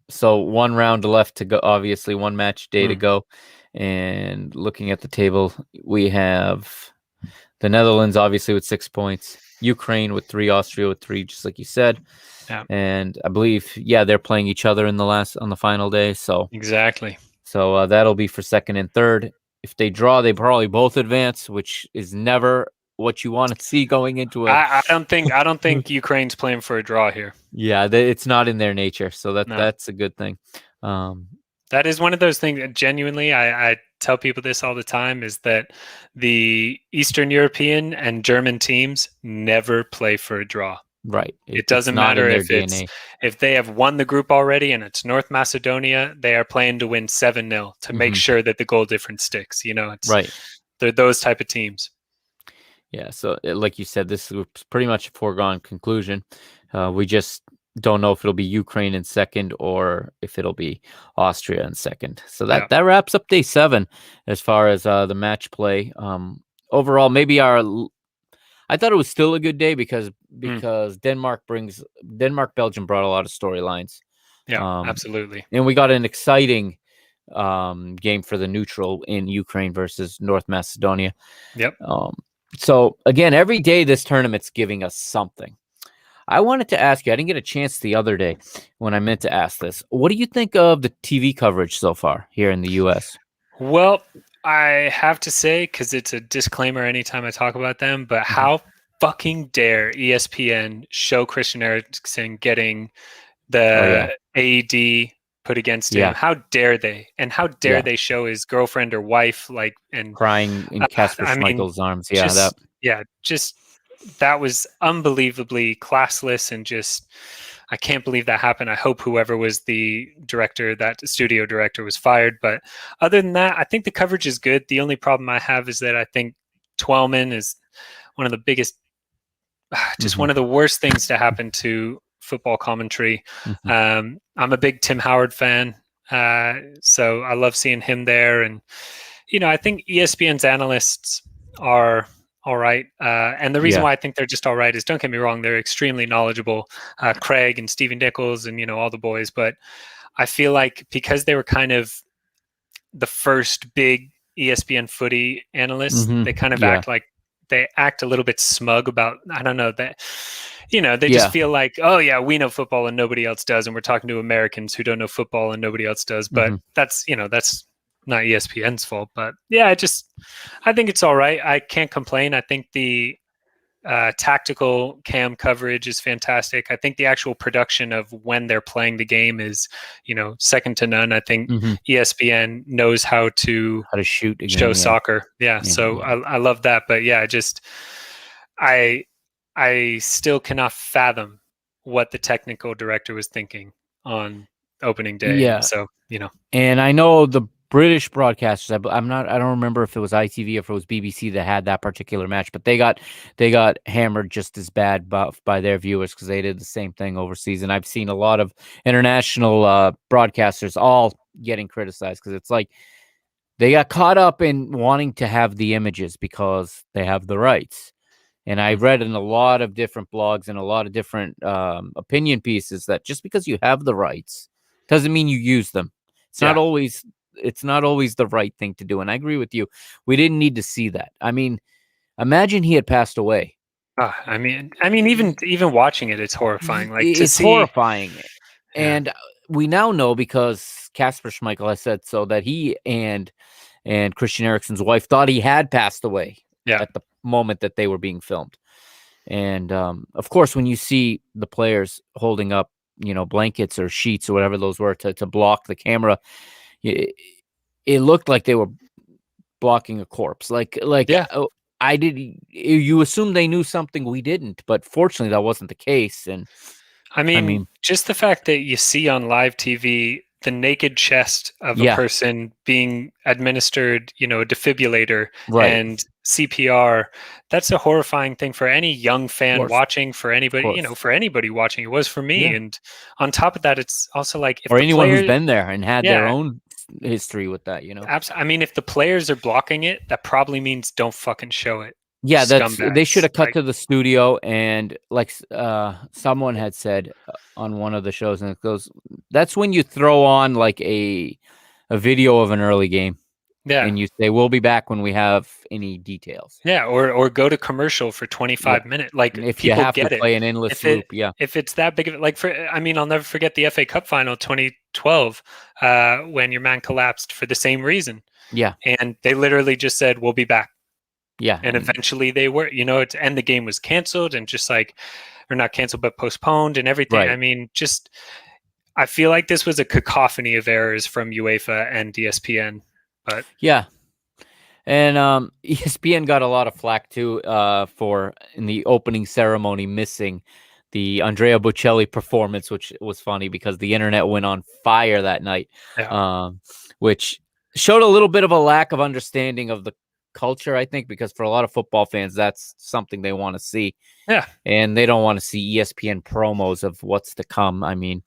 So one round left to go. Obviously, one match day to Mm, go. And looking at the table, we have the Netherlands obviously with 6 points, Ukraine with 3, Austria with 3, just like you said. yeah, And I believe, yeah, they're playing each other on the final day. So exactly. that'll be for second and third. If they draw, they probably both advance, which is never what you want to see going into a. I don't think Ukraine's playing for a draw here. Yeah, it's not in their nature, so No. that's a good thing. Um, That is one of those things that genuinely I tell people this all the time is that the Eastern European and German teams never play for a draw. right, It it's doesn't not matter in their DNA. if they have won the group already and it's North Macedonia, they are playing to win 7-0 to make sure that the goal difference sticks. Right. They're those type of teams. Yeah, so like you said, this is pretty much a foregone conclusion. We just don't know if it'll be Ukraine in second or if it'll be Austria in second. So Yeah. that wraps up day 7 as far as the match play. Overall, maybe I thought it was still a good day because Denmark Belgium brought a lot of storylines. Yeah, Um, absolutely. and we got an exciting game for the neutral in Ukraine versus North Macedonia. Yep. So again, every day this tournament's giving us something. I wanted to ask you, I didn't get a chance the other day when I meant to ask this. What do you think of the TV coverage so far here in the US? Well, I have to say, because it's a disclaimer anytime I talk about them, but how fucking dare ESPN show Christian Eriksen getting the AED put against him? Yeah. How dare they? And how dare they show his girlfriend or wife and crying in Kasper I mean, Schmeichel's arms? Yeah, just that was unbelievably classless and just I can't believe that happened. I hope whoever was the director, that studio director, was fired. But other than that, I think the coverage is good. The only problem I have is that I think Twelman is one of the biggest, just one of the worst things to happen to football commentary. I'm a big Tim Howard fan, so I love seeing him there. And I think ESPN's analysts are all right. And the reason why I think they're just all right is, don't get me wrong, they're extremely knowledgeable. Craig and Stephen Nichols and, all the boys. But I feel like because they were kind of the first big ESPN footy analysts, they kind of act a little bit smug about, I don't know, that, they just feel like, oh yeah, we know football and nobody else does. And we're talking to Americans who don't know football and nobody else does. But that's not ESPN's fault, but yeah, I think it's all right. I can't complain. I think the tactical cam coverage is fantastic. I think the actual production of when they're playing the game is, second to none. I think ESPN knows how to shoot again, show soccer. Yeah. So I love that. But yeah, I still cannot fathom what the technical director was thinking on opening day. Yeah. And so, and I know the British broadcasters, I don't remember if it was ITV or if it was BBC that had that particular match, but they got hammered just as bad by their viewers because they did the same thing overseas. And I've seen a lot of international broadcasters all getting criticized because it's like they got caught up in wanting to have the images because they have the rights. And I read in a lot of different blogs and a lot of different opinion pieces that just because you have the rights doesn't mean you use them. It's not always the right thing to do. And I agree with you. We didn't need to see that. I mean, imagine he had passed away. I mean, even watching it, it's horrifying. Like it's horrifying. And we now know because Kasper Schmeichel has said so that he and Christian Eriksen's wife thought he had passed away at the moment that they were being filmed. And of course, when you see the players holding up, blankets or sheets or whatever those were to block the camera, it looked like they were blocking a corpse. You assume they knew something we didn't, but fortunately that wasn't the case. And I mean, just the fact that you see on live TV the naked chest of a person being administered, a defibrillator and CPR, that's a horrifying thing for any young fan watching, for anybody, for anybody watching. It was for me. And on top of that, it's also like, if anyone who's been there and had their own history with that, I mean, if the players are blocking it, that probably means don't fucking show it. Yeah, they should have cut to the studio and like someone had said on one of the shows, and it goes, that's when you throw on like a video of an early game Yeah. and you say we'll be back when we have any details. Yeah, or go to commercial for Yep. 25 minutes. Like, If you people have to get it. play an endless If it loop, yeah. if it's that big of like for I mean, I'll never forget the FA Cup final 2012 when your man collapsed for the same reason. Yeah. And they literally just said, "We'll be back." Yeah. And eventually they were, and the game was canceled and just like, or not canceled but postponed and everything. I Right. mean, just I feel like this was a cacophony of errors from UEFA and ESPN. But Yeah. And ESPN got a lot of flack too for in the opening ceremony missing the Andrea Bocelli performance, which was funny because the internet went on fire that night, yeah, which showed a little bit of a lack of understanding of the culture, I think, because for a lot of football fans, that's something they want to see. yeah, And they don't want to see ESPN promos of what's to come. I mean,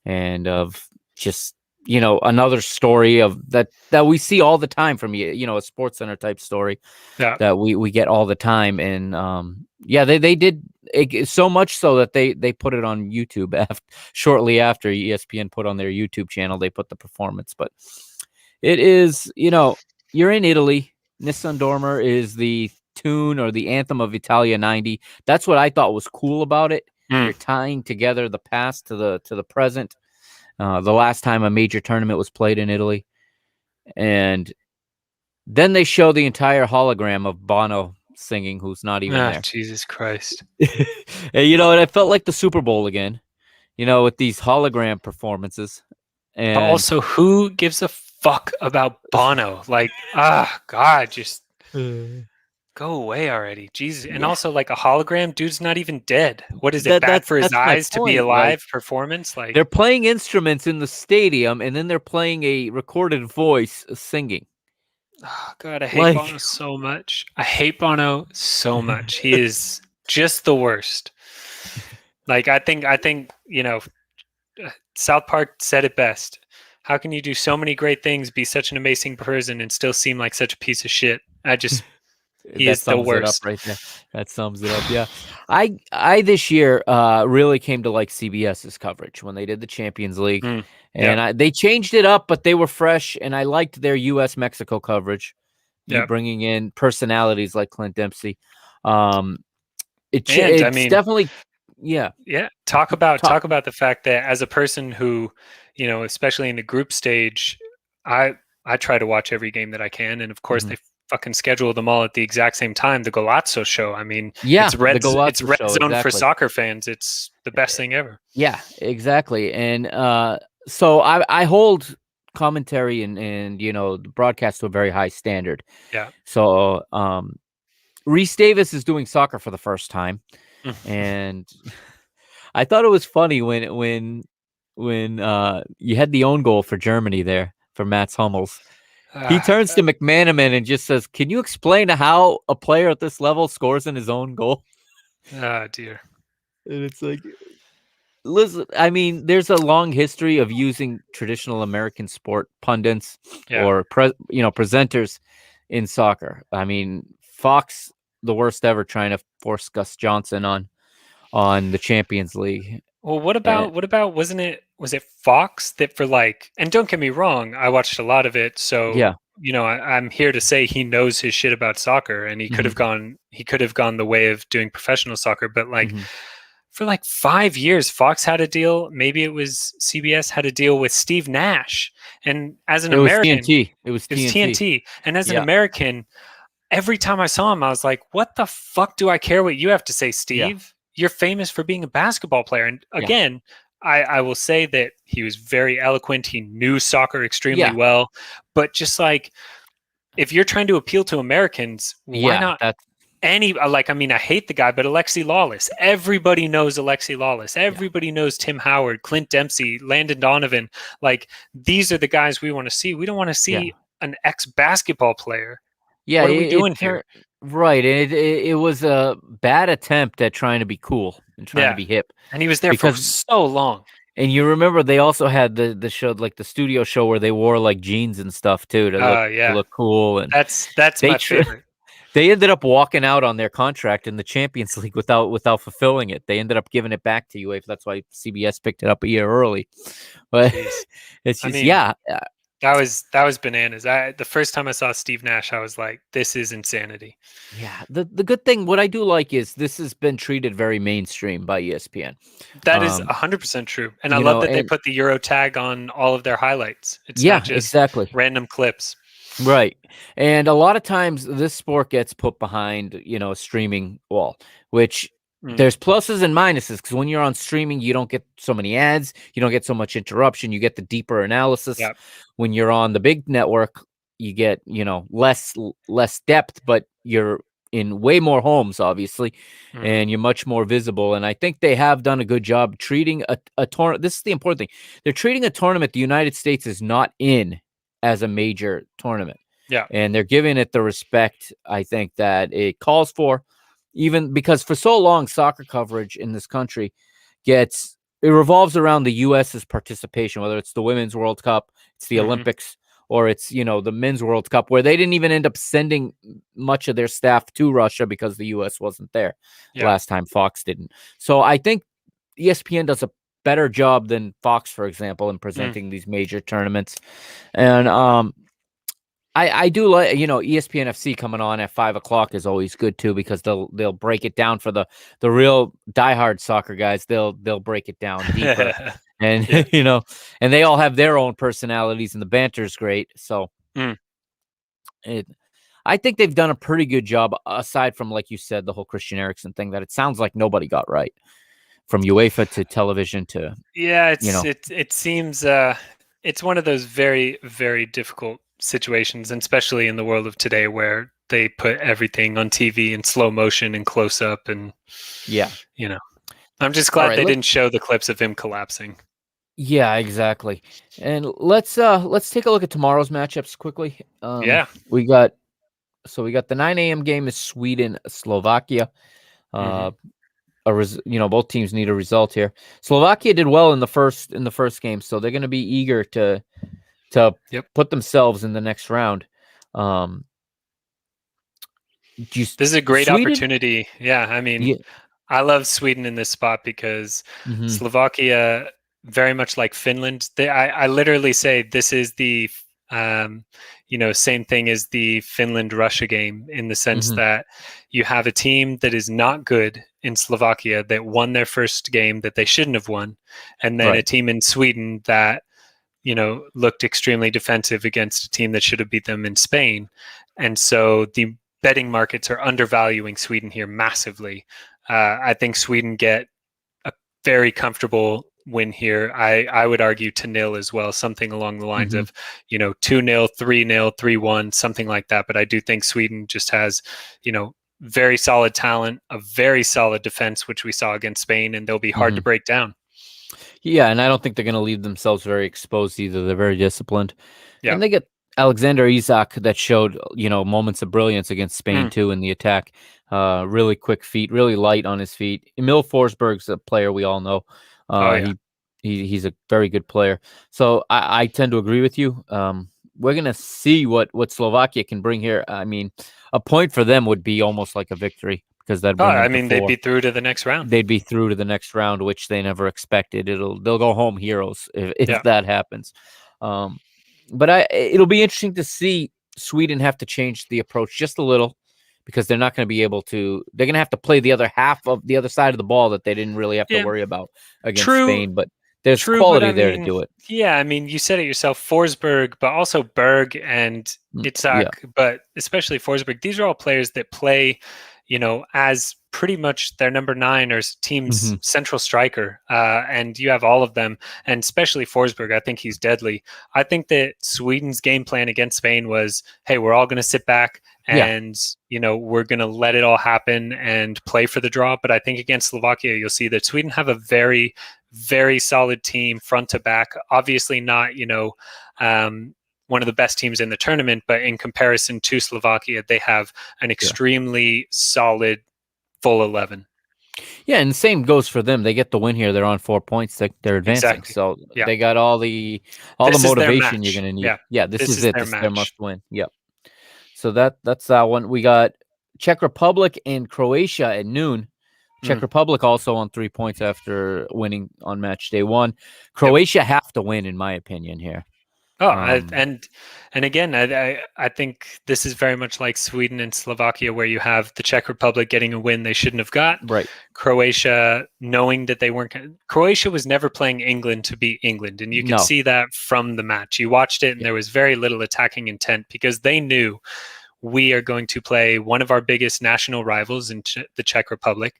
and of just another story of that we see all the time from a Sports Center type story yeah, that we get all the time. And yeah, they did it, so much so that they put it on YouTube shortly after ESPN put on their YouTube channel. They put the performance, but it is you're in Italy. Nissan Dormer is the tune or the anthem of Italia 90. That's what I thought was cool about it. mm, You're tying together the past to the present. The last time a major tournament was played in Italy. And then they show the entire hologram of Bono singing, who's not even there. Jesus Christ. And I felt like the Super Bowl again, with these hologram performances. And But also, who gives a fuck about Bono? Like, God, just go away already. Jesus. And yeah, also, like, a hologram, dude's not even dead. What is it, bad for his that's my eyes to be point. Like, alive performance? Like, they're playing instruments in the stadium, and then they're playing a recorded voice singing. oh, God, I hate Like, Bono so much. I hate Bono so much. He is just the worst. Like, I think, South Park said it best. How can you do so many great things, be such an amazing person, and still seem like such a piece of shit? He that is the sums it up worst. right there. That sums it up. Yeah. I this year really came to like CBS's coverage when they did the Champions League. Mm, yeah, And they changed it up, but they were fresh, and I liked their US Mexico coverage. You yeah. bringing in personalities like Clint Dempsey. And I It's mean, definitely yeah. yeah, talk about Top. the fact that as a person who, especially in the group stage, I I try to watch every game that I can, and of course Mhm. they fucking schedule them all at the exact same time. The Golazzo show. I mean, Yeah, it's the it's Golazzo red show, zone for exactly. soccer fans. It's the best thing ever. Yeah, exactly. And so I hold commentary and the broadcast to a very high standard. Yeah. So Reese Davis is doing soccer for the first time, and I thought it was funny when you had the own goal for Germany there for Mats Hummels. He Ah, turns to McManaman and just says, "Can you explain how a player at this level scores in his own goal?" dear. And it's like, listen, I mean, there's a long history of using traditional American sport pundits Yeah. or presenters in soccer. I mean, Fox, the worst ever, trying to force Gus Johnson on the Champions League. Well, And what about was it Fox that for like, and don't get me wrong, I watched a lot of it, so yeah, I'm here to say he knows his shit about soccer, and hmm he could have gone the way of doing professional soccer, but like hmm for like 5 years, Fox had a deal. Maybe it was CBS had a deal with Steve Nash, and as an it was American, TNT. It was it was TNT. TNT, and as an Yeah, American, every time I saw him, I was like, what the fuck do I care what you have to say, yeah, Steve? You're famous for being a basketball player. And yeah, again, I will say that he was very eloquent. He knew soccer extremely yeah, well. But just like, if you're trying to appeal to Americans, why yeah. not like, I mean, I hate the guy, but Alexi Lawless. Everybody knows Alexi Lawless. Yeah, Everybody knows Tim Howard, Clint Dempsey, Landon Donovan. Like, these are the guys we want to see. We don't want to yeah. see an ex basketball player. Yeah, What are we it doing here? turned right. It was a bad attempt at trying to be cool and trying to Yeah. be hip And he was there for because so long. and you remember they also had the show like the studio show where they wore like jeans and stuff too to Yeah. look cool and That's my they tr- favorite. They ended up walking out on their contract in the Champions League without fulfilling it. They ended up giving it back to UEFA. That's why CBS picked it up a year early. But Jeez. it's I just mean, yeah, that was bananas. The first time I saw Steve Nash, I was like, this is insanity. yeah. The good thing, what I do like is this has been treated very mainstream by ESPN. That is Um, 100% true. And I you love know, that they and put the Euro tag on all of their highlights. It's not yeah, just exactly. random clips. Right. And a lot of times this sport gets put behind, a streaming wall, which Mm, there's pluses and minuses because when you're on streaming, you don't get so many ads, you don't get so much interruption, you get the deeper analysis. yeah. When you're on the big network, you get, less depth, but you're in way more homes, obviously, Hmm. and you're much more visible. And I think they have done a good job treating a tournament. This is the important thing. They're treating a tournament the United States is not in as a major tournament. Yeah. And they're giving it the respect, I think, that it calls for, even because for so long, soccer coverage in this country it revolves around the US's participation, whether it's the Women's World Cup, it's the Hmm. Olympics, or it's, the Men's World Cup, where they didn't even end up sending much of their staff to Russia because the US wasn't there Yeah. last time. Fox didn't. So I think ESPN does a better job than Fox, for example, in Mm. presenting these major tournaments. And I do like, ESPN FC coming on at 5 o'clock is always good too, because they'll break it down for the real diehard soccer guys. They'll break it down deeper, and Yeah. and they all have their own personalities, and the banter's great. So Mm. it, I think they've done a pretty good job, aside from, like you said, the whole Christian Eriksen thing that it sounds like nobody got right, from UEFA to television to Yeah, you know. it seems it's one of those very, very difficult situations, and especially in the world of today where they put everything on TV in slow motion and close up, and Yeah. you know, I'm just All glad right. they didn't show the clips of him collapsing. Yeah, exactly. And let's take a look at tomorrow's matchups quickly. Yeah. We got the 9 a.m. game is Sweden Slovakia. Hmm. Uh, both teams need a result here. Slovakia did well in the first game, so they're going to be eager to Yep. put themselves in the next round. Um, do you, This is a great Sweden? opportunity. Yeah, I mean, Yeah. I love Sweden in this spot because Hmm. Slovakia, very much like Finland, I literally say this is the same thing as the Finland Russia game, in the sense Hmm. that you have a team that is not good in Slovakia that won their first game that they shouldn't have won, and then a Right. team in Sweden that looked extremely defensive against a team that should have beat them in Spain. And so the betting markets are undervaluing Sweden here massively. I think Sweden get a very comfortable win here. I would argue to nil as well, something along the lines Hmm. of 2-0, 3-0, 3-1, something like that. But I do think Sweden just has very solid talent, a very solid defense, which we saw against Spain, and they'll be hard to Hmm. break down. Yeah, and I don't think they're going to leave themselves very exposed either. They're very disciplined. Yeah. And they get Alexander Isak that showed, moments of brilliance against Spain Mm. too in the attack. Really quick feet, really light on his feet. Emil Forsberg's a player we all know. Oh yeah. He's a very good player. So I tend to agree with you. We're gonna see what Slovakia can bring here. I mean, a point for them would be almost like a victory, because that'd Oh, bring I them to mean, they'd four. be through to the next round. They'd be through to the next round, which they never expected. They'll go home heroes if Yeah. that happens. Um, but it'll be interesting to see Sweden have to change the approach just a little, because they're not going to be able to. They're going to have to play the other half of the other side of the ball that they didn't really have to Yeah. worry about against True. Spain. But there's True, but I quality there to mean, do it. yeah, I mean, you said it yourself, Forsberg, but also Berg and Yeah. Itzhak, but especially Forsberg. These are all players that play, as pretty much their number nine or team's Hmm. central striker. And you have all of them, and especially Forsberg. I think he's deadly. I think that Sweden's game plan against Spain was, hey, we're all going to sit back Yeah. and, we're going to let it all happen and play for the draw. But I think against Slovakia, you'll see that Sweden have a very, very solid team front to back. Obviously not, one of the best teams in the tournament, but in comparison to Slovakia, they have an Yeah. extremely solid full 11. Yeah, and the same goes for them. They get the win here. They're on 4 points. They're advancing. Exactly. So Yeah. they got all the This is their motivation you're match. gonna need. Yeah. Yeah, this This is is it. their This is their match. must win. Yep. So that's that one. We got Czech Republic and Croatia at noon. Czech Republic also on 3 points after winning on match day 1. Croatia have to win, in my opinion, here. And again, I think this is very much like Sweden and Slovakia, where you have the Czech Republic getting a win they shouldn't have got. Right. Croatia knowing that they weren't. Croatia was never playing England to beat England, and you can see that from the match. You watched it, and there was very little attacking intent because they knew we are going to play one of our biggest national rivals in the Czech Republic.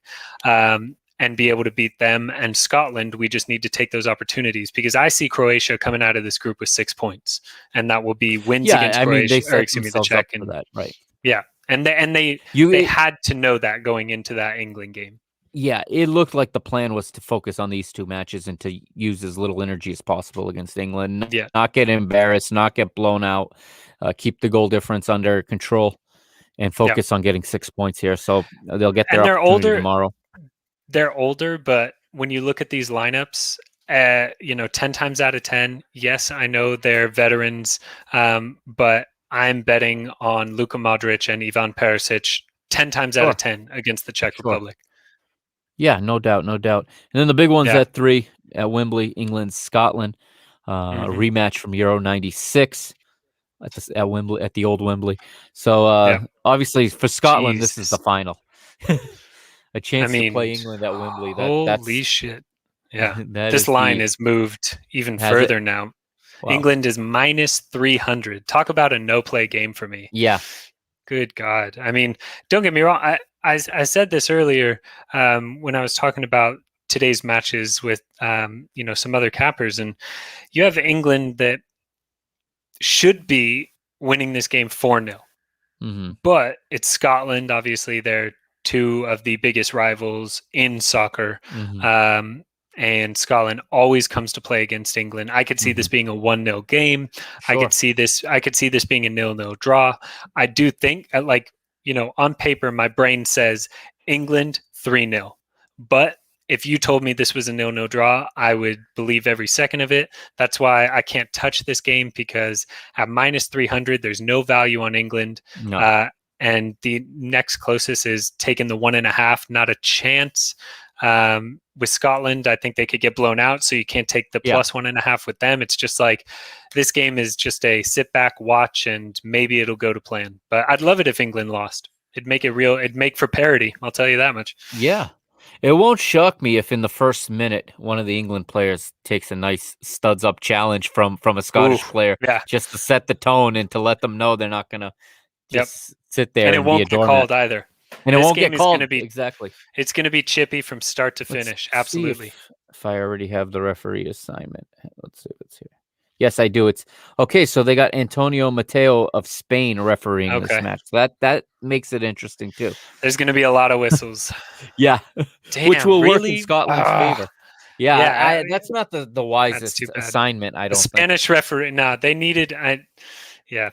And be able to beat them. And Scotland, we just need to take those opportunities, because I see Croatia coming out of this group with 6 points, and that will be wins against Croatia, the Czech, and that, right? Yeah, and they had to know that going into that England game. Yeah, it looked like the plan was to focus on these 2 matches and to use as little energy as possible against England. Not get embarrassed, not get blown out, keep the goal difference under control, and focus on getting 6 points here. So they'll get their opportunity tomorrow. They're older, but when you look at these lineups, 10 times out of 10, yes, I know they're veterans, but I'm betting on Luka Modric and Ivan Perisic 10 times out of 10 against the Czech Republic. Yeah, no doubt. And then the big ones at 3 at Wembley, England, Scotland, a rematch from Euro 96 at Wembley, at the old Wembley. So obviously for Scotland, this is the final. A chance to play England at Wembley. Holy shit. Yeah. This line has moved even further now. Wow. England is minus 300. Talk about a no-play game for me. Yeah. Good God. I mean, don't get me wrong. I said this earlier when I was talking about today's matches with, some other cappers. And you have England that should be winning this game 4-0. But it's Scotland. Obviously, they're 2 of the biggest rivals in soccer. And Scotland always comes to play against England. I could see this being a 1-0 game. Sure. I could see this being a 0-0 draw. I do think, on paper, my brain says England 3-0. But if you told me this was a 0-0 draw, I would believe every second of it. That's why I can't touch this game, because at minus 300, there's no value on England. No. And the next closest is taking the 1.5. Not a chance. With Scotland, I think they could get blown out, so you can't take the plus 1.5 with them. It's just like, this game is just a sit back, watch, and maybe it'll go to plan. But I'd love it if England lost. It'd make it real. It'd make for parity. I'll tell you that much. Yeah. It won't shock me if in the first minute one of the England players takes a nice studs up challenge from a Scottish player, just to set the tone and to let them know they're not going to just sit there. And it won't get called either. And it won't get called. Exactly. It's going to be chippy from start to finish. Absolutely. If I already have the referee assignment. Let's see what's here. Yes, I do. It's okay. So they got Antonio Mateo of Spain refereeing this match. That makes it interesting too. There's going to be a lot of whistles. Damn, which will work in Scotland's favor. That's not the wisest assignment. I don't. Spanish referee. No, they needed.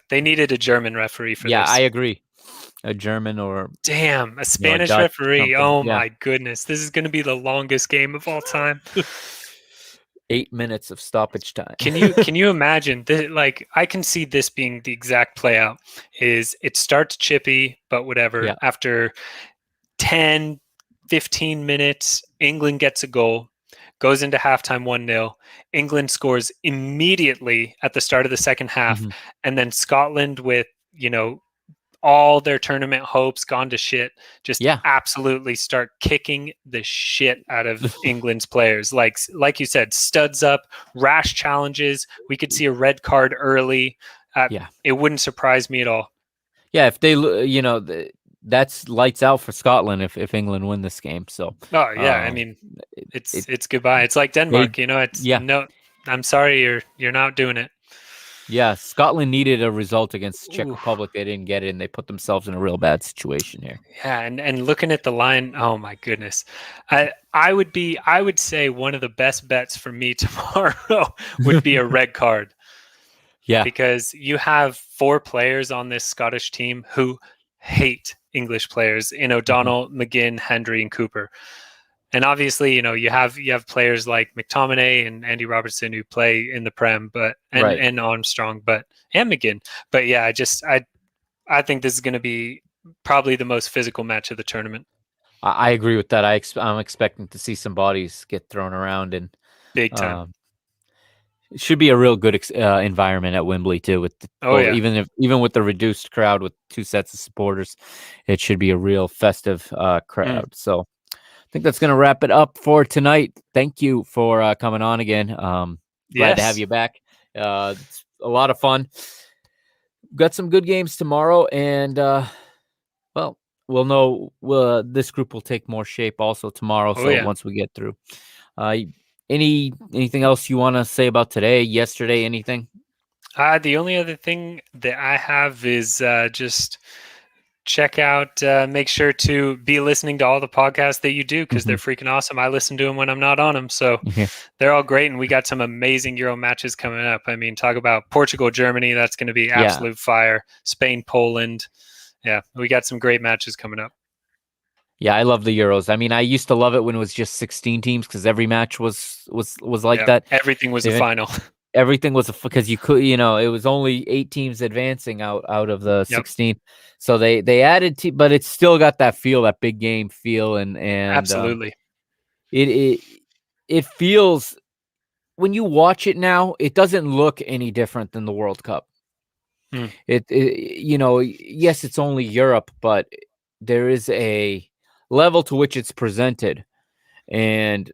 They needed a German referee for this. Yeah, I agree. A German or a Spanish referee. Oh my goodness, this is going to be the longest game of all time. 8 minutes of stoppage time. Can you imagine? I can see this being the exact play out. Is it starts chippy, but whatever. Yeah. After 10, 15 minutes, England gets a goal, goes into halftime 1-0. England scores immediately at the start of the second half, and then Scotland, with all their tournament hopes gone to shit, just absolutely start kicking the shit out of England's players. Like you said, studs up, rash challenges. We could see a red card early. It wouldn't surprise me at all. Yeah, if they, that's lights out for Scotland if England win this game. So, I mean, it's goodbye. It's like Denmark, no, I'm sorry, you're not doing it. Yeah, Scotland needed a result against Czech Republic. They didn't get it, and they put themselves in a real bad situation here. Yeah, and looking at the line, oh my goodness, I would say one of the best bets for me tomorrow would be a red card. Yeah, because you have 4 players on this Scottish team who hate English players in O'Donnell, McGinn, Hendry, and Cooper. And obviously, you have players like McTominay and Andy Robertson who play in the Prem, and Armstrong, and McGinn. But yeah, I think this is going to be probably the most physical match of the tournament. I agree with that. I'm expecting to see some bodies get thrown around, and Big time. um, it should be a real good environment at Wembley too. With Oh yeah. even with the reduced crowd with 2 sets of supporters, it should be a real festive crowd. So I think that's going to wrap it up for tonight. Thank you for coming on again. Glad to have Yes. you back. It's a lot of fun. Got some good games tomorrow, and well, we'll know. This group will take more shape also tomorrow. Oh So yeah. once we get through, uh, anything else you want to say about today, yesterday, anything? The only other thing that I have is just check out, make sure to be listening to all the podcasts that you do because they're Mhm. freaking awesome. I listen to them when I'm not on them. So Yeah. they're all great. And we got some amazing Euro matches coming up. I mean, talk about Portugal, Germany. That's going to be Yeah. absolute fire. Spain, Poland. Yeah, we got some great matches coming up. Yeah, I love the Euros. I mean, I used to love it when it was just 16 teams because every match was like Yeah, that. everything was a Even final. everything was because you could, it was only 8 teams advancing out of the Yep, 16. So they added but it's still got that feel, that big game feel, and absolutely. it it it feels when you watch it now, it doesn't look any different than the World Cup. Mm, Yes, it's only Europe, but there is a level to which it's presented, and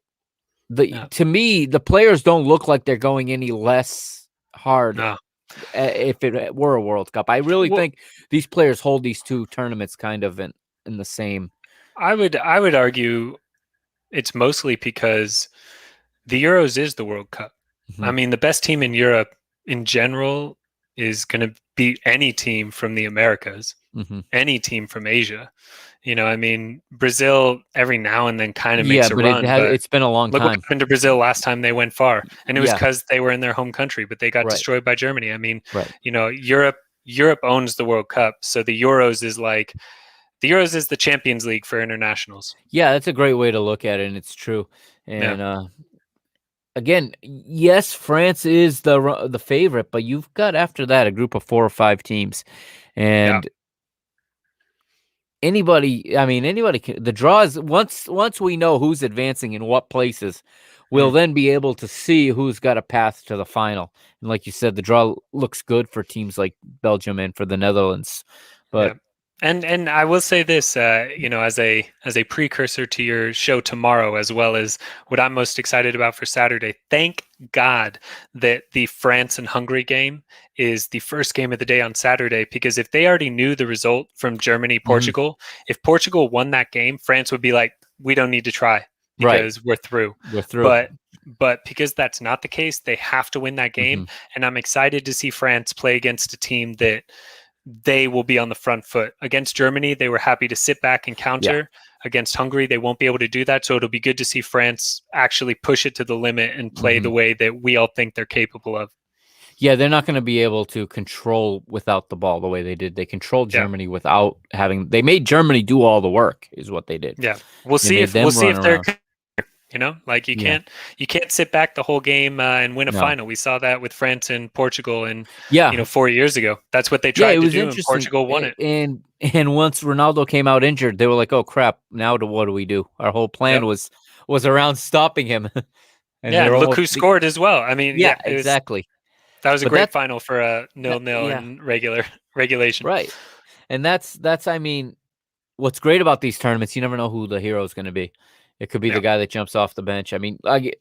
yeah, to me, the players don't look like they're going any less hard no. if it were a World Cup. I really Well, think these players hold these 2 tournaments kind of in the same. I would argue it's mostly because the Euros is the World Cup. I Mhm, mean, the best team in Europe in general is going to beat any team from the Americas, mhm. any team from Asia. I mean, Brazil every now and then kind of Yeah, makes a but run, but it's been a long look what time. happened to Brazil last time they went far, and it was Yeah, because they were in their home country, but they got right, destroyed by Germany. I mean, right. Europe owns the World Cup, so the Euros is the Champions League for internationals. Yeah, that's a great way to look at it, and it's true. Yeah, And again, yes, France is the favorite, but you've got after that a group of 4 or 5 teams, yeah, and anybody can. The draws once we know who's advancing in what places, we'll mm, then be able to see who's got a path to the final. And like you said, the draw looks good for teams like Belgium and for the Netherlands, yeah. but And I will say this, as a precursor to your show tomorrow, as well as what I'm most excited about for Saturday. Thank God that the France and Hungary game is the first game of the day on Saturday, because if they already knew the result from Germany, mhm, Portugal, if Portugal won that game, France would be like, we don't need to try right, because we're through. we're through. But because that's not the case, they have to win that game. Mhm, And I'm excited to see France play against a team that they will be on the front foot. Against Germany, they were happy to sit back and yeah, counter. Against Hungary, they won't be able to do that. So it'll be good to see France actually push it to the limit and play mhm. the way that we all think they're capable of. Yeah, they're not going to be able to control without the ball the way they did. They controlled Yeah. Germany without having. They made Germany do all the work, is what they did. Yeah. We'll They see made if we'll them see run if they're around. like Yeah, you can't sit back the whole game and win a no, final. We saw that with France and Portugal and yeah, 4 years ago. That's what they yeah. It tried to was do and interesting, Portugal won it. and once Ronaldo came out injured, they were like, "Oh crap! Now what do we do?" Our whole plan Yep. was around stopping him, and Yeah, they're and look almost. who scored as well. I mean, Yeah, yeah, exactly. that was a But great final for a nil-nil yeah, in regulation. right. And that's. I mean, what's great about these tournaments, you never know who the hero is going to be. It could be the Yeah. guy that jumps off the bench. I mean,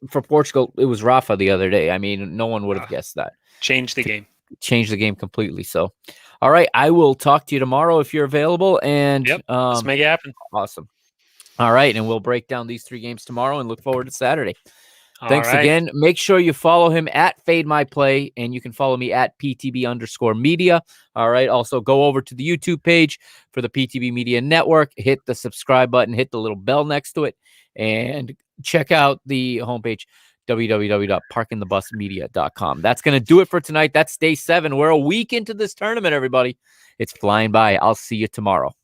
for Portugal, it was Rafa the other day. I mean, no one would have Uh, guessed that change the to game. change the game completely. So, all right, I will talk to you tomorrow if you're available. And Yep. Let's make it happen. awesome. All right, and we'll break down these 3 games tomorrow and look forward to Saturday. All Thanks right. again. Make sure you follow him at Fade My Play, and you can follow me at PTB_media. All right. Also, go over to the YouTube page for the PTB Media Network. Hit the subscribe button, hit the little bell next to it, and check out the homepage, www.parkingthebusmedia.com. That's going to do it for tonight. That's day 7. We're a week into this tournament, everybody. It's flying by. I'll see you tomorrow.